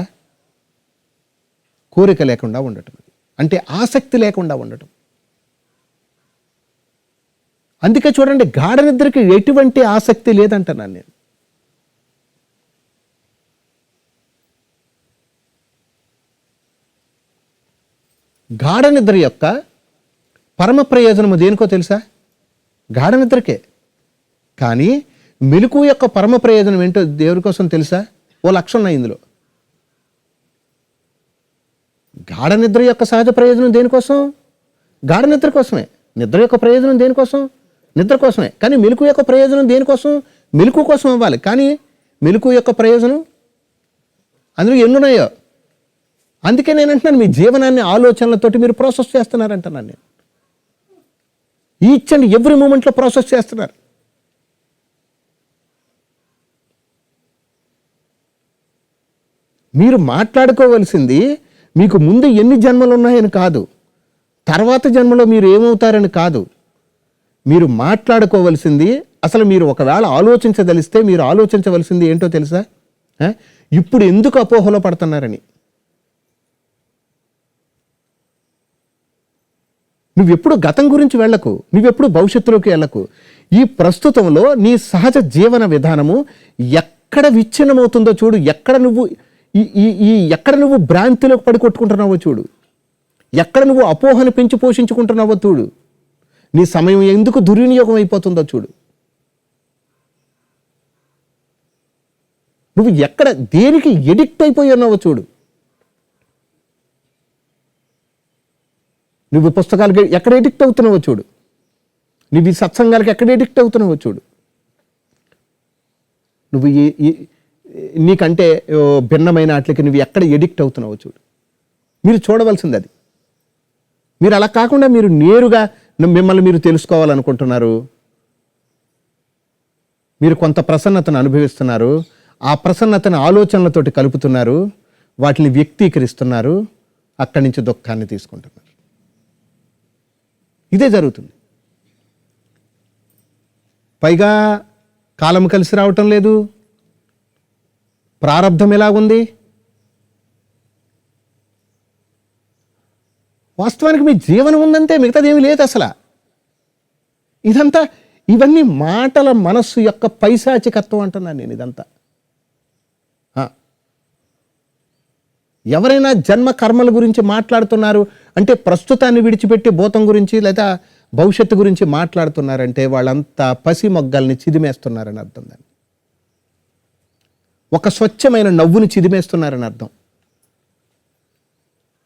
Speaker 1: కోరిక లేకుండా ఉండటం, అంటే ఆసక్తి లేకుండా ఉండటం. అందుకే చూడండి, గాఢ నిద్రకి ఎటువంటి ఆసక్తి లేదంటున్నాను నేను. గాఢ నిద్ర యొక్క పరమ ప్రయోజనము దేనికో తెలుసా? గాఢ నిద్రకే. కానీ మెలకువ యొక్క పరమ ప్రయోజనం ఏంటో దేవుడి కోసం తెలుసా? ఓ లక్షణం ఉన్నాయి ఇందులో. గాఢ నిద్ర యొక్క సహజ ప్రయోజనం దేనికోసం? గాఢ నిద్ర కోసమే. నిద్ర యొక్క ప్రయోజనం దేనికోసం? నిద్ర కోసమే. కానీ మెలకువ యొక్క ప్రయోజనం దేనికోసం? మెలకువ కోసం అవ్వాలి. కానీ మెలకువ యొక్క ప్రయోజనం అందులో ఎన్నున్నాయో. అందుకే నేను అంటున్నాను, మీ జీవనాన్ని ఆలోచనలతోటి మీరు ప్రాసెస్ చేస్తున్నారంటున్నాను నేను. ఈచ్ అండ్ ఎవ్రీ మూమెంట్లో ప్రాసెస్ చేస్తున్నారు. మీరు మాట్లాడుకోవలసింది మీకు ముందు ఎన్ని జన్మలు ఉన్నాయని కాదు, తర్వాత జన్మలో మీరు ఏమవుతారని కాదు. మీరు మాట్లాడుకోవలసింది, అసలు మీరు ఒకవేళ ఆలోచించదలిస్తే మీరు ఆలోచించవలసింది ఏంటో తెలుసా? ఇప్పుడు ఎందుకు అపోహలో పడుతున్నారని. నువ్వెప్పుడు గతం గురించి వెళ్ళకు, నువ్వెప్పుడు భవిష్యత్తులోకి వెళ్ళకు. ఈ ప్రస్తుతంలో నీ సహజ జీవన విధానము ఎక్కడ విచ్ఛిన్నమవుతుందో చూడు. ఎక్కడ నువ్వు భ్రాంతిలోకి పడికొట్టుకుంటున్నావో చూడు. ఎక్కడ నువ్వు అపోహను పెంచి పోషించుకుంటున్నావో చూడు. నీ సమయం ఎందుకు దుర్వినియోగం అయిపోతుందో చూడు. నువ్వు ఎక్కడ దేనికి ఎడిక్ట్ అయిపోయి ఉన్నావో చూడు. నువ్వు పుస్తకాలకి ఎక్కడ ఎడిక్ట్ అవుతున్నావో చూడు. నువ్వు ఈ సత్సంగాలకి ఎక్కడ ఎడిక్ట్ అవుతున్నావో చూడు. నువ్వు నీకంటే భిన్నమైన వాటికి నువ్వు ఎక్కడ ఎడిక్ట్ అవుతున్నావు చూడు. మీరు చూడవలసింది అది. మీరు అలా కాకుండా మీరు నేరుగా మిమ్మల్ని మీరు తెలుసుకోవాలనుకుంటున్నారు. మీరు కొంత ప్రసన్నతను అనుభవిస్తున్నారు. ఆ ప్రసన్నతను ఆలోచనలతోటి కలుపుతున్నారు, వాటిని వ్యక్తీకరిస్తున్నారు, అక్కడి నుంచి దుఃఖాన్ని తీసుకుంటున్నారు. ఇదే జరుగుతుంది. పైగా కాలం కలిసి రావటం లేదు. ప్రారంధం ఎలాగుంది? వాస్తవానికి మీ జీవనం ఉందంటే మిగతాది ఏమీ లేదు అసలు. ఇవన్నీ మాటల మనస్సు యొక్క పైశాచికత్వం అంటున్నాను నేను. ఇదంతా ఎవరైనా జన్మ కర్మల గురించి మాట్లాడుతున్నారు అంటే, ప్రస్తుతాన్ని విడిచిపెట్టి భూతం గురించి లేదా భవిష్యత్తు గురించి మాట్లాడుతున్నారంటే వాళ్ళంతా పసి మొగ్గల్ని చిదిమేస్తున్నారని అర్థం. దాన్ని ఒక స్వచ్ఛమైన నవ్వుని చిదిమేస్తున్నారని అర్థం.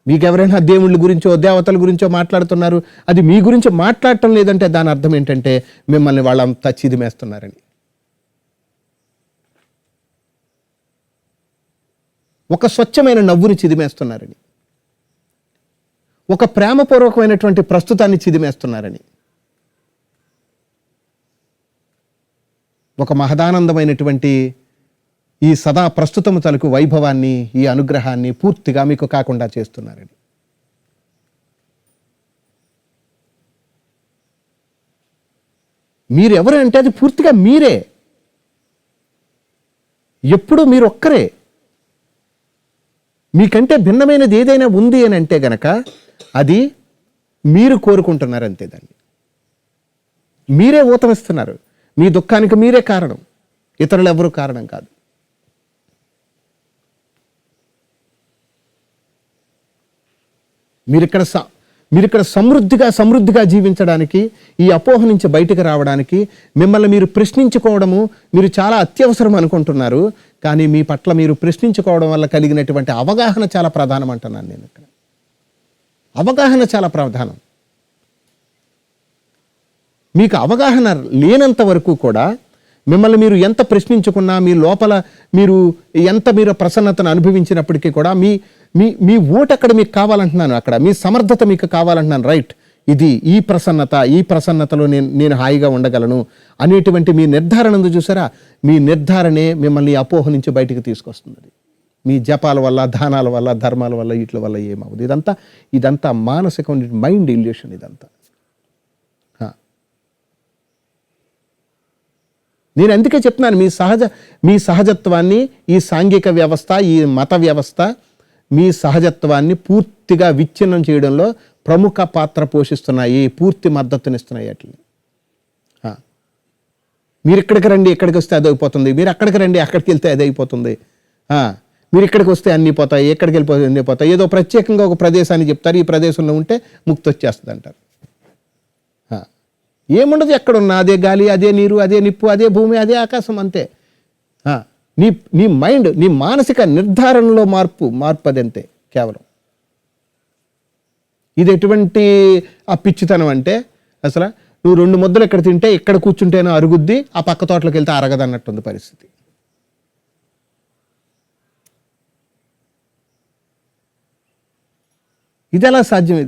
Speaker 1: మీకు ఎవరైనా దేవుళ్ళ గురించో దేవతల గురించో మాట్లాడుతున్నారు, అది మీ గురించి మాట్లాడటం లేదంటే దాని అర్థం ఏంటంటే మిమ్మల్ని వాళ్ళంతా చిదిమేస్తున్నారని. ఒక స్వచ్ఛమైన నవ్వుని చిదిమేస్తున్నారని, ఒక ప్రేమపూర్వకమైనటువంటి ప్రస్తుతాన్ని చిదిమేస్తున్నారని, ఒక మహదానందమైనటువంటి ఈ సదా ప్రస్తుతము తలకు వైభవాన్ని, ఈ అనుగ్రహాన్ని పూర్తిగా మీకు కాకుండా చేస్తున్నారని. మీరెవరు అంటే అది పూర్తిగా మీరే. ఎప్పుడు మీరు ఒక్కరే. మీకంటే భిన్నమైనది ఏదైనా ఉంది అని అంటే గనక అది మీరు కోరుకుంటున్నారు అంతే. దాన్ని మీరే ఊతమిస్తున్నారు. మీ దుఃఖానికి మీరే కారణం, ఇతరులు ఎవరు కారణం కాదు. మీరిక్కడ సమృద్ధిగా జీవించడానికి, ఈ అపోహ నుంచి బయటకు రావడానికి మిమ్మల్ని మీరు ప్రశ్నించుకోవడము మీరు చాలా అత్యవసరం అనుకుంటున్నారు. కానీ మీ పట్ల మీరు ప్రశ్నించుకోవడం వల్ల కలిగినటువంటి అవగాహన చాలా ప్రధానం అంటున్నాను నేను. ఇక్కడ అవగాహన చాలా ప్రధానం. మీకు అవగాహన లేనంత వరకు కూడా మిమ్మల్ని మీరు ఎంత ప్రశ్నించుకున్నా, మీ లోపల మీరు ఎంత ప్రసన్నతను అనుభవించినప్పటికీ కూడా మీ ఓటు అక్కడ మీకు కావాలంటున్నాను, అక్కడ మీ సమర్థత మీకు కావాలంటున్నాను. రైట్, ఈ ప్రసన్నతలో నేను హాయిగా ఉండగలను అనేటువంటి మీ నిర్ధారణ ఉంది చూసారా, మీ నిర్ధారణే మిమ్మల్ని అపోహ నుంచి బయటికి తీసుకొస్తుంది. మీ జపాల వల్ల, దానాల వల్ల, ధర్మాల వల్ల, వీటి వల్ల ఏమవుతుంది? ఇదంతా మానసిక మైండ్ ఇల్యూషన్. ఇదంతా నేను అందుకే చెప్తున్నాను, మీ సహజత్వాన్ని, ఈ సాంఘిక వ్యవస్థ, ఈ మత వ్యవస్థ మీ సహజత్వాన్ని పూర్తిగా విచ్ఛిన్నం చేయడంలో ప్రముఖ పాత్ర పోషిస్తున్నాయి, పూర్తి మద్దతునిస్తున్నాయి. అట్లా మీరు ఇక్కడికి రండి, ఇక్కడికి వస్తే అది అయిపోతుంది, మీరు అక్కడికి రండి, అక్కడికి వెళ్తే అది అయిపోతుంది, మీరు ఇక్కడికి వస్తే అన్నీ పోతాయి, ఎక్కడికి వెళ్ళిపోతే అన్నీ పోతాయి. ఏదో ప్రత్యేకంగా ఒక ప్రదేశాన్ని చెప్తారు, ఈ ప్రదేశంలో ఉంటే ముక్తి వచ్చేస్తుంది అంటారు. ఏముండదు, ఎక్కడున్నా అదే గాలి, అదే నీరు, అదే నిప్పు, అదే భూమి, అదే ఆకాశం, అంతే. నీ మైండ్, నీ మానసిక నిర్ధారణలో మార్పు అదంతే కేవలం. ఇది ఎటువంటి ఆ పిచ్చితనం అంటే, అసలు నువ్వు 2 ముద్దలు ఎక్కడ తింటే ఇక్కడ కూర్చుంటేనో అరుగుద్ది, ఆ పక్క తోటలోకి వెళ్తే అరగదన్నట్టుంది పరిస్థితి. ఇది ఎలా సాధ్యం?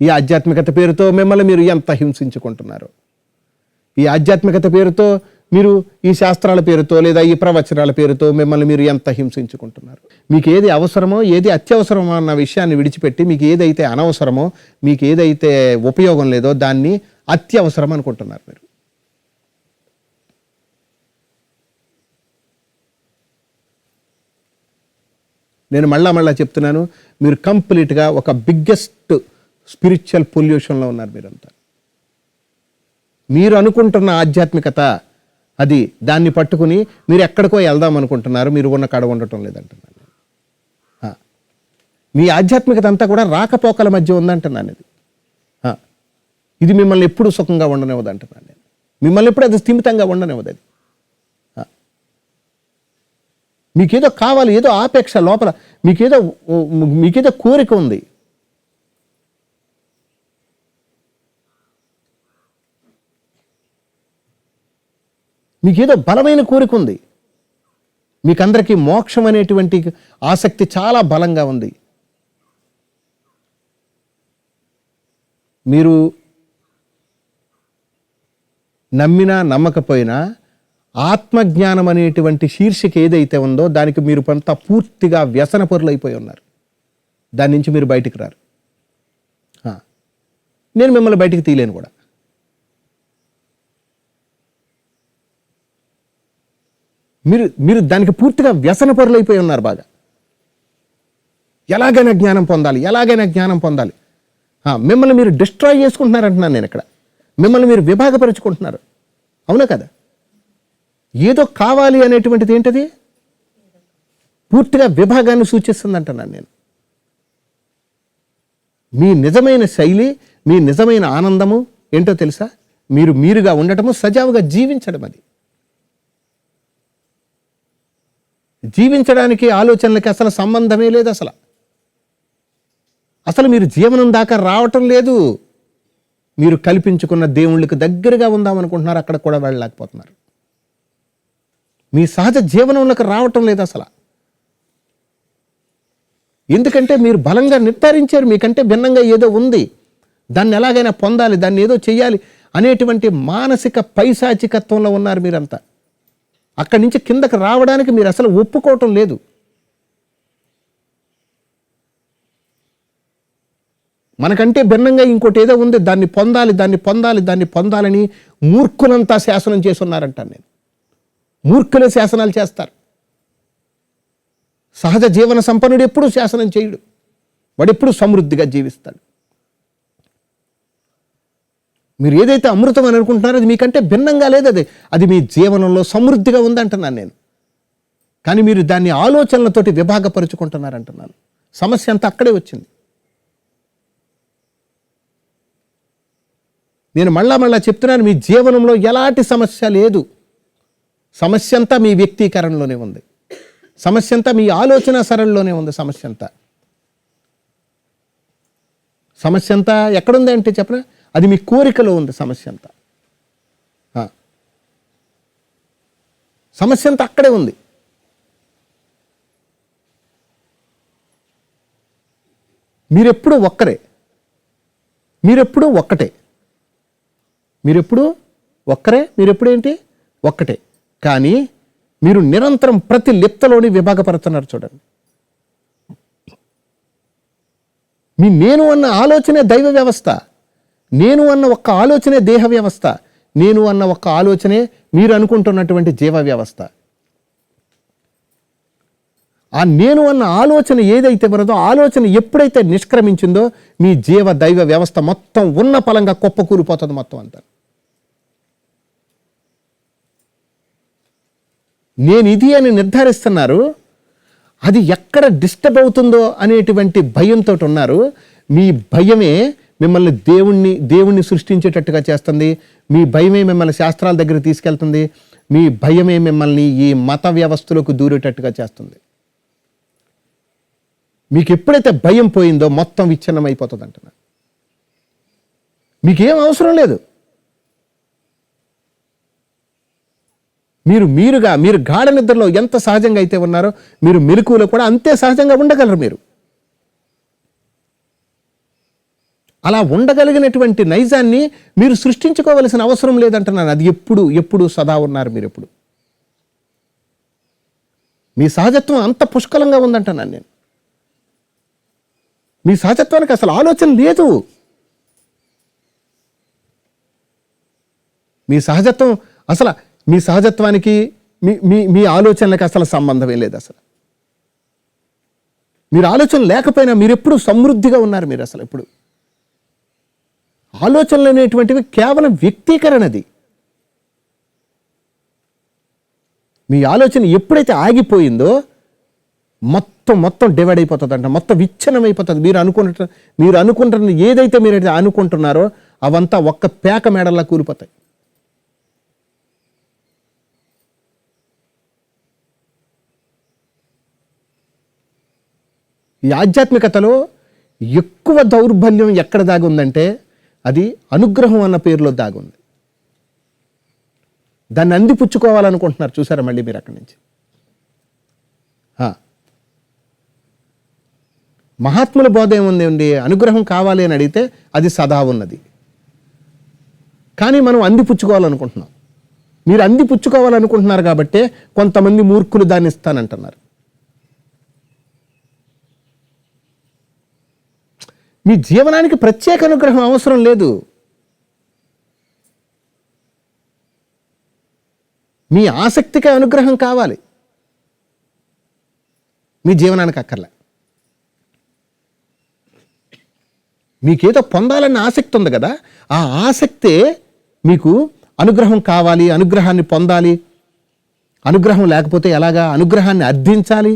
Speaker 1: ఈ ఆధ్యాత్మికత పేరుతో మిమ్మల్ని మీరు ఎంత హింసించుకుంటున్నారు. ఈ ఆధ్యాత్మికత పేరుతో మీరు ఈ శాస్త్రాల పేరుతో లేదా ఈ ప్రవచనాల పేరుతో మిమ్మల్ని మీరు ఎంత హింసించుకుంటున్నారు. మీకు ఏది అవసరమో, ఏది అత్యవసరమో అన్న విషయాన్ని విడిచిపెట్టి మీకు ఏదైతే అనవసరమో, మీకు ఏదైతే ఉపయోగం లేదో దాన్ని అత్యవసరం అనుకుంటున్నారు మీరు. నేను మళ్ళా చెప్తున్నాను, మీరు కంప్లీట్గా ఒక బిగ్గెస్ట్ స్పిరిచువల్ పొల్యూషన్లో ఉన్నారు మీరంతా. మీరు అనుకుంటున్న ఆధ్యాత్మికత అది, దాన్ని పట్టుకుని మీరు ఎక్కడికో వెళ్దాం అనుకుంటున్నారు, మీరు ఉన్న కాడ ఉండటం లేదంటున్నాను. మీ ఆధ్యాత్మికత అంతా కూడా రాకపోకల మధ్య ఉందంటున్నాను. ఇది మిమ్మల్ని ఎప్పుడు సుఖంగా ఉండనివ్వదు అంటున్నాను నేను. మిమ్మల్ని ఎప్పుడు అది స్థిమితంగా ఉండనివ్వదు. అది మీకేదో కావాలి, ఏదో ఆపేక్ష లోపల, మీకేదో కోరిక ఉంది. మీకేదో బలమైన కోరిక ఉంది, మీకందరికీ మోక్షం అనేటువంటి ఆసక్తి చాలా బలంగా ఉంది. మీరు నమ్మినా నమ్మకపోయినా ఆత్మజ్ఞానం అనేటువంటి శీర్షిక ఏదైతే ఉందో దానికి మీరు కొంత పూర్తిగా వ్యసనపరులైపోయి ఉన్నారు. దాని నుంచి మీరు బయటికి రారు. నేను మిమ్మల్ని బయటికి తీయలేను కూడా. మీరు దానికి పూర్తిగా వ్యసనపరులైపోయి ఉన్నారు. బాగా ఎలాగైనా జ్ఞానం పొందాలి, ఎలాగైనా జ్ఞానం పొందాలి. మిమ్మల్ని మీరు డిస్ట్రాయ్ చేసుకుంటున్నారు అంటున్నాను నేను ఇక్కడ. మిమ్మల్ని మీరు విభాగపరుచుకుంటున్నారు. అవునా కదా? ఏదో కావాలి అనేటువంటిది ఏంటది? పూర్తిగా విభాగాన్ని సూచిస్తుంది అంటున్నాను నేను. మీ నిజమైన శైలి, మీ నిజమైన ఆనందము ఏంటో తెలుసా? మీరుగా ఉండటము, సజావుగా జీవించడం. అది జీవించడానికి ఆలోచనలకి అసలు సంబంధమే లేదు. అసలు మీరు జీవనం దాకా రావటం లేదు. మీరు కల్పించుకున్న దేవుళ్ళకి దగ్గరగా ఉందామనుకుంటున్నారు, అక్కడ కూడా వెళ్ళలేకపోతున్నారు. మీ సహజ జీవనంలోకి రావటం లేదు అసలు. ఎందుకంటే మీరు బలంగా నిర్ధారించారు మీకంటే భిన్నంగా ఏదో ఉంది, దాన్ని ఎలాగైనా పొందాలి, దాన్ని ఏదో చెయ్యాలి అనేటువంటి మానసిక పైశాచికత్వంలో ఉన్నారు మీరంతా. అక్కడి నుంచి కిందకి రావడానికి మీరు అసలు ఒప్పుకోవటం లేదు. మనకంటే భిన్నంగా ఇంకోటి ఏదో ఉంది, దాన్ని పొందాలి, దాన్ని పొందాలి, దాన్ని పొందాలని మూర్ఖులంతా శాసనం చేసి ఉన్నారంటాను నేను. మూర్ఖులే శాసనాలు చేస్తారు. సహజ జీవన సంపన్నుడు ఎప్పుడూ శాసనం చేయడు. వాడెప్పుడు సమృద్ధిగా జీవిస్తాడు. మీరు ఏదైతే అమృతం అని అనుకుంటున్నారో అది మీకంటే భిన్నంగా లేదు. అది మీ జీవనంలో సమృద్ధిగా ఉందంటున్నాను నేను. కానీ మీరు దాన్ని ఆలోచనలతోటి విభాగపరుచుకుంటున్నారంటున్నాను. సమస్య అంతా అక్కడే వచ్చింది. నేను మళ్ళా చెప్తున్నాను, మీ జీవనంలో ఎలాంటి సమస్య లేదు. సమస్య అంతా మీ వ్యక్తీకరణలోనే ఉంది. సమస్య అంతా మీ ఆలోచన సరళిలోనే ఉంది. సమస్య అంతా ఎక్కడుంది అంటే చెప్పనా, అది మీ కోరికలో ఉంది. సమస్య అంతా అక్కడే ఉంది. మీరెప్పుడు ఒక్కరే, మీరెప్పుడు ఒక్కటే, మీరెప్పుడు ఏంటి ఒక్కటే. కానీ మీరు నిరంతరం ప్రతి లిప్తలోని విభాగపడుతున్నారు. చూడండి, మీ నేను అన్న ఆలోచనే దైవ వ్యవస్థ, నేను అన్న ఒక్క ఆలోచనే దేహ వ్యవస్థ, నేను అన్న ఒక్క ఆలోచనే మీరు అనుకుంటున్నటువంటి జీవ వ్యవస్థ. ఆ నేను అన్న ఆలోచన ఏదైతే ఉన్నదో, ఆలోచన ఎప్పుడైతే నిష్క్రమించిందో మీ జీవ దైవ వ్యవస్థ మొత్తం ఉన్న పలంగా కుప్పకూలిపోతుంది మొత్తం అంతా. నేను ఇది అని నిర్ధారిస్తున్నారు, అది ఎక్కడ డిస్టర్బ్ అవుతుందో అనేటువంటి భయంతో ఉన్నారు. మీ భయమే మిమ్మల్ని దేవుణ్ణి సృష్టించేటట్టుగా చేస్తుంది. మీ భయమే మిమ్మల్ని శాస్త్రాల దగ్గర తీసుకెళ్తుంది. మీ భయమే మిమ్మల్ని ఈ మత వ్యవస్థలకు దూరేటట్టుగా చేస్తుంది. మీకు ఎప్పుడైతే భయం పోయిందో మొత్తం విచ్ఛిన్నం అయిపోతుంది అంటున్నా. మీకేం అవసరం లేదు. మీరు గాఢ నిద్రలో ఎంత సహజంగా అయితే ఉన్నారో మీరు మెలకువలో కూడా అంతే సహజంగా ఉండగలరు. మీరు అలా ఉండగలిగినటువంటి నైజాన్ని మీరు సృష్టించుకోవలసిన అవసరం లేదంటున్నాను. అది ఎప్పుడు సదా ఉన్నారు మీరు. ఎప్పుడు మీ సహజత్వం అంత పుష్కలంగా ఉందంటున్నాను నేను. మీ సహజత్వానికి అసలు ఆలోచన లేదు. మీ సహజత్వానికి మీ ఆలోచనలకు అసలు సంబంధమే లేదు. అసలు మీరు ఆలోచన లేకపోయినా మీరు ఎప్పుడు సమృద్ధిగా ఉన్నారు. మీరు అసలు ఎప్పుడు ఆలోచనలు అనేటువంటివి కేవలం వ్యక్తీకరణది. మీ ఆలోచన ఎప్పుడైతే ఆగిపోయిందో మొత్తం డివైడ్ అయిపోతుందంట, మొత్తం విచ్ఛిన్నం అయిపోతుంది. మీరు అనుకుంటున్న ఏదైతే మీరు అనుకుంటున్నారో అవంతా ఒక్క పేక మేడల్లా కూలిపోతాయి. ఈ ఆధ్యాత్మికతలో ఎక్కువ దౌర్బల్యం ఎక్కడ దాగుందంటే అది అనుగ్రహం అన్న పేరులో దాగుంది. దాన్ని అందిపుచ్చుకోవాలనుకుంటున్నారు. చూసారా మళ్ళీ మీరు అక్కడి నుంచి. మహాత్ముల బోధ ఏముంది? అనుగ్రహం కావాలి అని అడిగితే అది సదా ఉన్నది. కానీ మనం అందిపుచ్చుకోవాలనుకుంటున్నాం. మీరు అందిపుచ్చుకోవాలనుకుంటున్నారు కాబట్టే కొంతమంది మూర్ఖులు దాన్ని ఇస్తానంటున్నారు. మీ జీవనానికి ప్రత్యేక అనుగ్రహం అవసరం లేదు. మీ ఆసక్తికి అనుగ్రహం కావాలి, మీ జీవనానికి అక్కర్లే. మీకేదో పొందాలన్న ఆసక్తి ఉంది కదా, ఆ ఆసక్తే మీకు అనుగ్రహం కావాలి, అనుగ్రహాన్ని పొందాలి, అనుగ్రహం లేకపోతే ఎలాగా, అనుగ్రహాన్ని అర్థించాలి,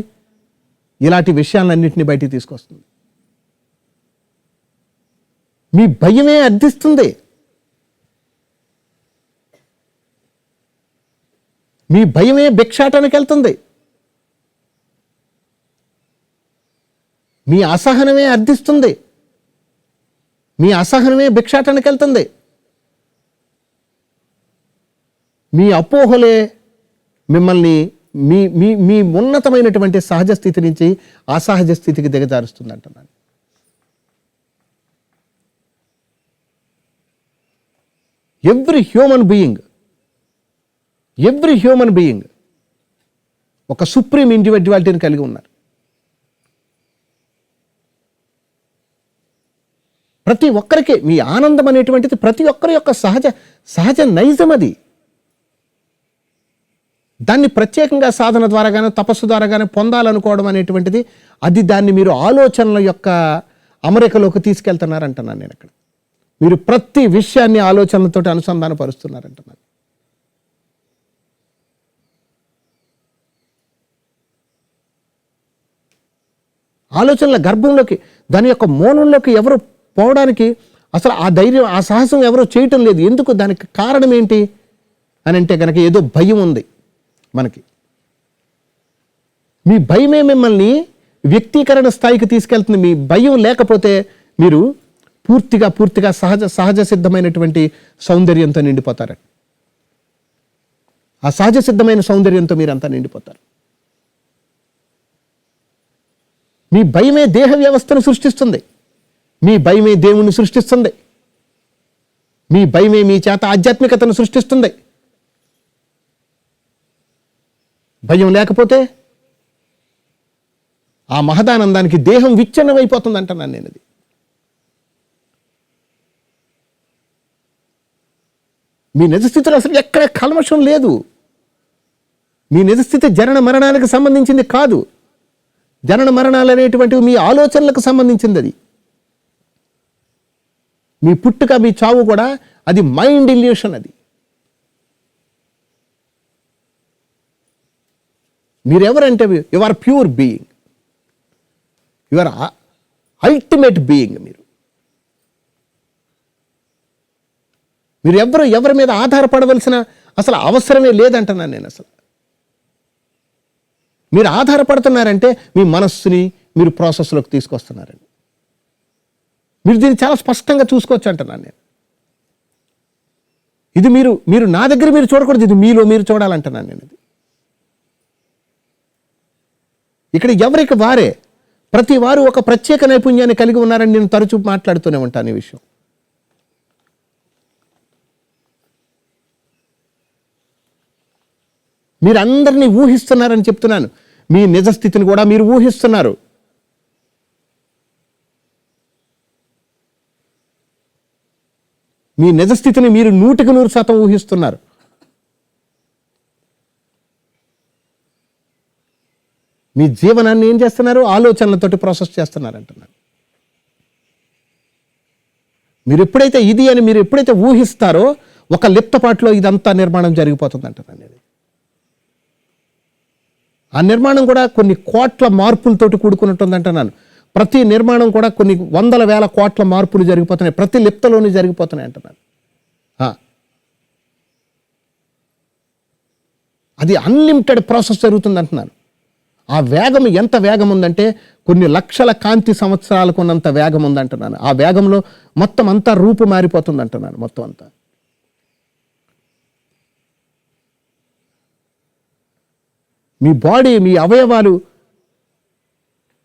Speaker 1: ఇలాంటి విషయాలన్నింటినీ బయటికి తీసుకొస్తుంది. మీ భయమే అర్థిస్తుంది. మీ భయమే భిక్షాటానికి వెళ్తుంది. మీ అసహనమే అర్థిస్తుంది. మీ అసహనమే భిక్షాటానికి వెళ్తుంది. మీ అపోహలే మిమ్మల్ని మీ మీ మీ ఉన్నతమైనటువంటి సహజ స్థితి నుంచి అసహజ స్థితికి దిగజారుస్తుంది అంటున్నాను. ఎవ్రీ హ్యూమన్ బీయింగ్ ఒక సుప్రీం ఇండివిడ్యువాలిటీని కలిగి ఉన్నారు. ప్రతి ఒక్కరికి మీ ఆనందం అనేటువంటిది ప్రతి ఒక్కరి యొక్క సహజ నైజం. అది దాన్ని ప్రత్యేకంగా సాధన ద్వారా కానీ తపస్సు ద్వారా కానీ పొందాలనుకోవడం అనేటువంటిది, అది దాన్ని మీరు ఆలోచనల యొక్క అమరికలోకి తీసుకెళ్తున్నారంటున్నాను నేను అక్కడ. మీరు ప్రతి విషయాన్ని ఆలోచనలతో అనుసంధానపరుస్తున్నారంటున్నాను. ఆలోచనల గర్భంలోకి, దాని యొక్క మూలంలోకి ఎవరు పోవడానికి అసలు ఆ ధైర్యం, ఆ సాహసం ఎవరో చేయటం లేదు. ఎందుకు? దానికి కారణం ఏంటి అని అంటే కనుక ఏదో భయం ఉంది మనకి. మీ భయమే మిమ్మల్ని వ్యక్తీకరణ స్థాయికి తీసుకెళ్తుంది. మీ భయం లేకపోతే మీరు పూర్తిగా సహజ సిద్ధమైనటువంటి సౌందర్యంతో నిండిపోతారు. ఆ సహజ సిద్ధమైన సౌందర్యంతో మీరంతా నిండిపోతారు. మీ భయమే దేహ వ్యవస్థను సృష్టిస్తుంది. మీ భయమే దేవుణ్ణి సృష్టిస్తుంది. మీ భయమే మీ చేత ఆధ్యాత్మికతను సృష్టిస్తుంది. భయం లేకపోతే ఆ మహదానందానికి దేహం విచ్ఛిన్నమైపోతుంది అంటున్నాను నేను. అది మీ నిజస్థితిలో అసలు ఎక్కడ కల్మషం లేదు. మీ నిజస్థితి జనన మరణాలకు సంబంధించింది కాదు. జనన మరణాలు అనేటువంటివి మీ ఆలోచనలకు సంబంధించింది. అది మీ పుట్టుక, మీ చావు కూడా అది మైండ్ ఇల్యూషన్. అది మీరెవరంటే you are pure being, you are ultimate being. మీరు ఎవరి మీద ఆధారపడవలసిన అసలు అవసరమే లేదంటున్నాను నేను. అసలు మీరు ఆధారపడుతున్నారంటే మీ మనస్సుని మీరు ప్రాసెస్లోకి తీసుకొస్తున్నారండి. మీరు దీన్ని చాలా స్పష్టంగా చూసుకోవచ్చు అంటున్నాను నేను. ఇది మీరు నా దగ్గర మీరు చూడకూడదు, ఇది మీలో మీరు చూడాలంటున్నాను నేను. ఇది ఇక్కడ ఎవరికి వారే, ప్రతి వారు ఒక ప్రత్యేక నైపుణ్యాన్ని కలిగి ఉన్నారని నేను తరచూ మాట్లాడుతూనే ఉంటాను ఈ విషయం. మీరు అందరినీ ఊహిస్తున్నారని చెప్తున్నాను. మీ నిజస్థితిని కూడా మీరు ఊహిస్తున్నారు. మీ నిజస్థితిని మీరు 100% ఊహిస్తున్నారు. మీ జీవనాన్ని ఏం చేస్తున్నారు? ఆలోచనలతోటి ప్రాసెస్ చేస్తున్నారు అంటున్నారు. మీరు ఎప్పుడైతే ఇది అని మీరు ఎప్పుడైతే ఊహిస్తారో ఒక లిప్తపాటులో ఇదంతా నిర్మాణం జరిగిపోతుంది అంటున్నాను. ఆ నిర్మాణం కూడా కొన్ని కోట్ల మార్పులతోటి కూడుకున్నట్టుంది అంటున్నాను. ప్రతి నిర్మాణం కూడా కొన్ని వందల వేల కోట్ల మార్పులు జరిగిపోతున్నాయి, ప్రతి లిప్తలోనే జరిగిపోతున్నాయి అంటున్నాను. అది అన్లిమిటెడ్ ప్రాసెస్ జరుగుతుంది అంటున్నాను. ఆ వేగం ఎంత వేగం ఉందంటే కొన్ని లక్షల కాంతి సంవత్సరాలకు ఉన్నంత వేగం ఉందంటున్నాను. ఆ వేగంలో మొత్తం అంతా రూపు మారిపోతుంది అంటున్నాను. మొత్తం అంతా మీ బాడీ, మీ అవయవాలు,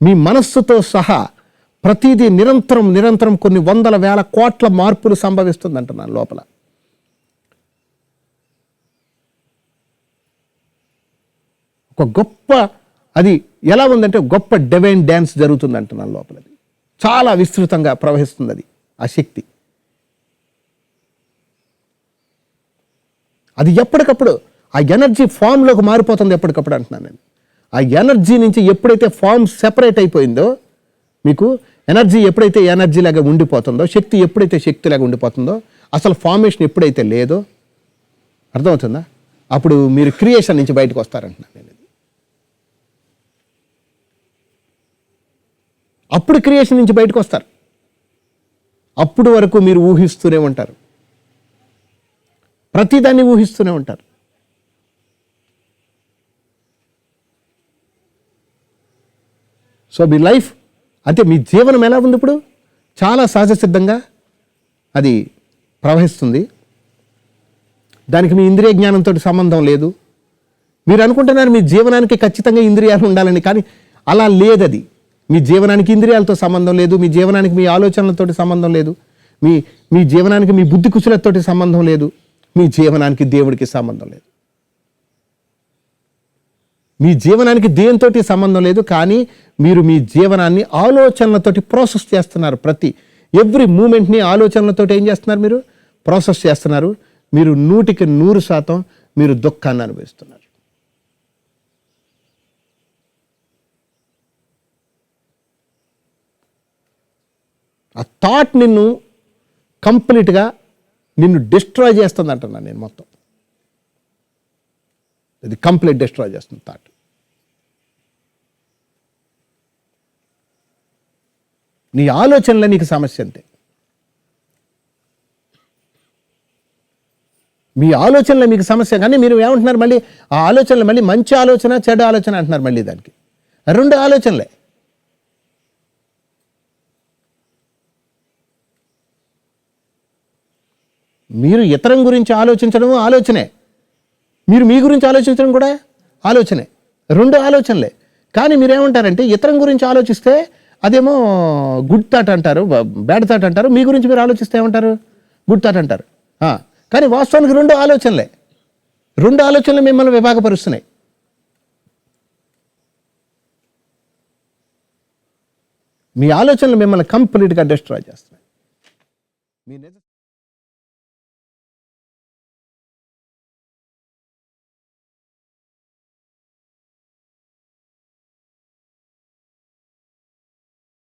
Speaker 1: మీ మనస్సుతో సహా ప్రతిదీ నిరంతరం కొన్ని వందల వేల కోట్ల మార్పులు సంభవిస్తుంది అంటున్నాను లోపల. ఒక గొప్ప, అది ఎలా ఉందంటే గొప్ప డివైన్ డ్యాన్స్ జరుగుతుంది అంటున్నాను లోపలది. చాలా విస్తృతంగా ప్రవహిస్తుంది అది, ఆ శక్తి. అది ఎప్పటికప్పుడు ఆ ఎనర్జీ ఫామ్లోకి మారిపోతుంది ఎప్పటికప్పుడు అంటున్నాను నేను. ఆ ఎనర్జీ నుంచి ఎప్పుడైతే ఫామ్ సెపరేట్ అయిపోయిందో, మీకు ఎనర్జీ ఎప్పుడైతే ఎనర్జీలాగా ఉండిపోతుందో, శక్తి ఎప్పుడైతే శక్తిలాగా ఉండిపోతుందో, అసలు ఫార్మేషన్ ఎప్పుడైతే లేదో, అర్థమవుతుందా, అప్పుడు మీరు క్రియేషన్ నుంచి బయటకు వస్తారంటున్నాను నేను. అప్పుడు క్రియేషన్ నుంచి బయటకు వస్తారు. అప్పుడు వరకు మీరు ఊహిస్తూనే ఉంటారు, ప్రతిదాన్ని ఊహిస్తూనే ఉంటారు. సో మీ లైఫ్ అంటే మీ జీవనం ఎలా ఉంది ఇప్పుడు? చాలా సహజ సిద్ధంగా అది ప్రవహిస్తుంది. దానికి మీ ఇంద్రియ జ్ఞానంతో సంబంధం లేదు. మీరు అనుకుంటున్నారు మీ జీవనానికి ఖచ్చితంగా ఇంద్రియాలు ఉండాలని, కానీ అలా లేదది. మీ జీవనానికి ఇంద్రియాలతో సంబంధం లేదు, మీ జీవనానికి మీ ఆలోచనలతోటి సంబంధం లేదు, మీ జీవనానికి మీ బుద్ధి కుశలతోటి సంబంధం లేదు, మీ జీవనానికి దేవుడికి సంబంధం లేదు, మీ జీవనానికి దేనితోటి సంబంధం లేదు. కానీ మీరు మీ జీవనాన్ని ఆలోచనలతోటి ప్రాసెస్ చేస్తున్నారు. ఎవ్రీ మూమెంట్ని ఆలోచనలతోటి ఏం చేస్తున్నారు? మీరు ప్రాసెస్ చేస్తున్నారు. మీరు 100% మీరు దుఃఖాన్ని అనుభవిస్తున్నారు. ఆ థాట్ నిన్ను కంప్లీట్గా నిన్ను డిస్ట్రాయ్ చేస్తుంది అంటున్నాను నేను. మొత్తం ఇది కంప్లీట్ డిస్ట్రాయ్ చేస్తుంది థాట్. నీ ఆలోచనలే నీకు సమస్య అంతే. మీ ఆలోచనలే మీకు సమస్య. కానీ మీరు ఏమంటున్నారు మళ్ళీ? ఆ ఆలోచనలు మళ్ళీ మంచి ఆలోచన, చెడు ఆలోచన అంటున్నారు మళ్ళీ. దానికి 2 ఆలోచనలే. మీరు ఇతరం గురించి ఆలోచించడం ఆలోచనే, మీరు మీ గురించి ఆలోచించడం కూడా ఆలోచనే. 2 ఆలోచనలే. కానీ మీరేమంటారంటే ఇతరం గురించి ఆలోచిస్తే అదేమో గుడ్ థాట్ అంటారు, బ్యాడ్ థాట్ అంటారు. మీ గురించి మీరు ఆలోచిస్తే ఏమంటారు? గుడ్ థాట్ అంటారు. కానీ వాస్తవానికి 2 ఆలోచనలే. 2 ఆలోచనలు మిమ్మల్ని విభాగపరుస్తున్నాయి. మీ ఆలోచనలు మిమ్మల్ని కంప్లీట్గా డిస్ట్రాయ్ చేస్తున్నాయి. మీ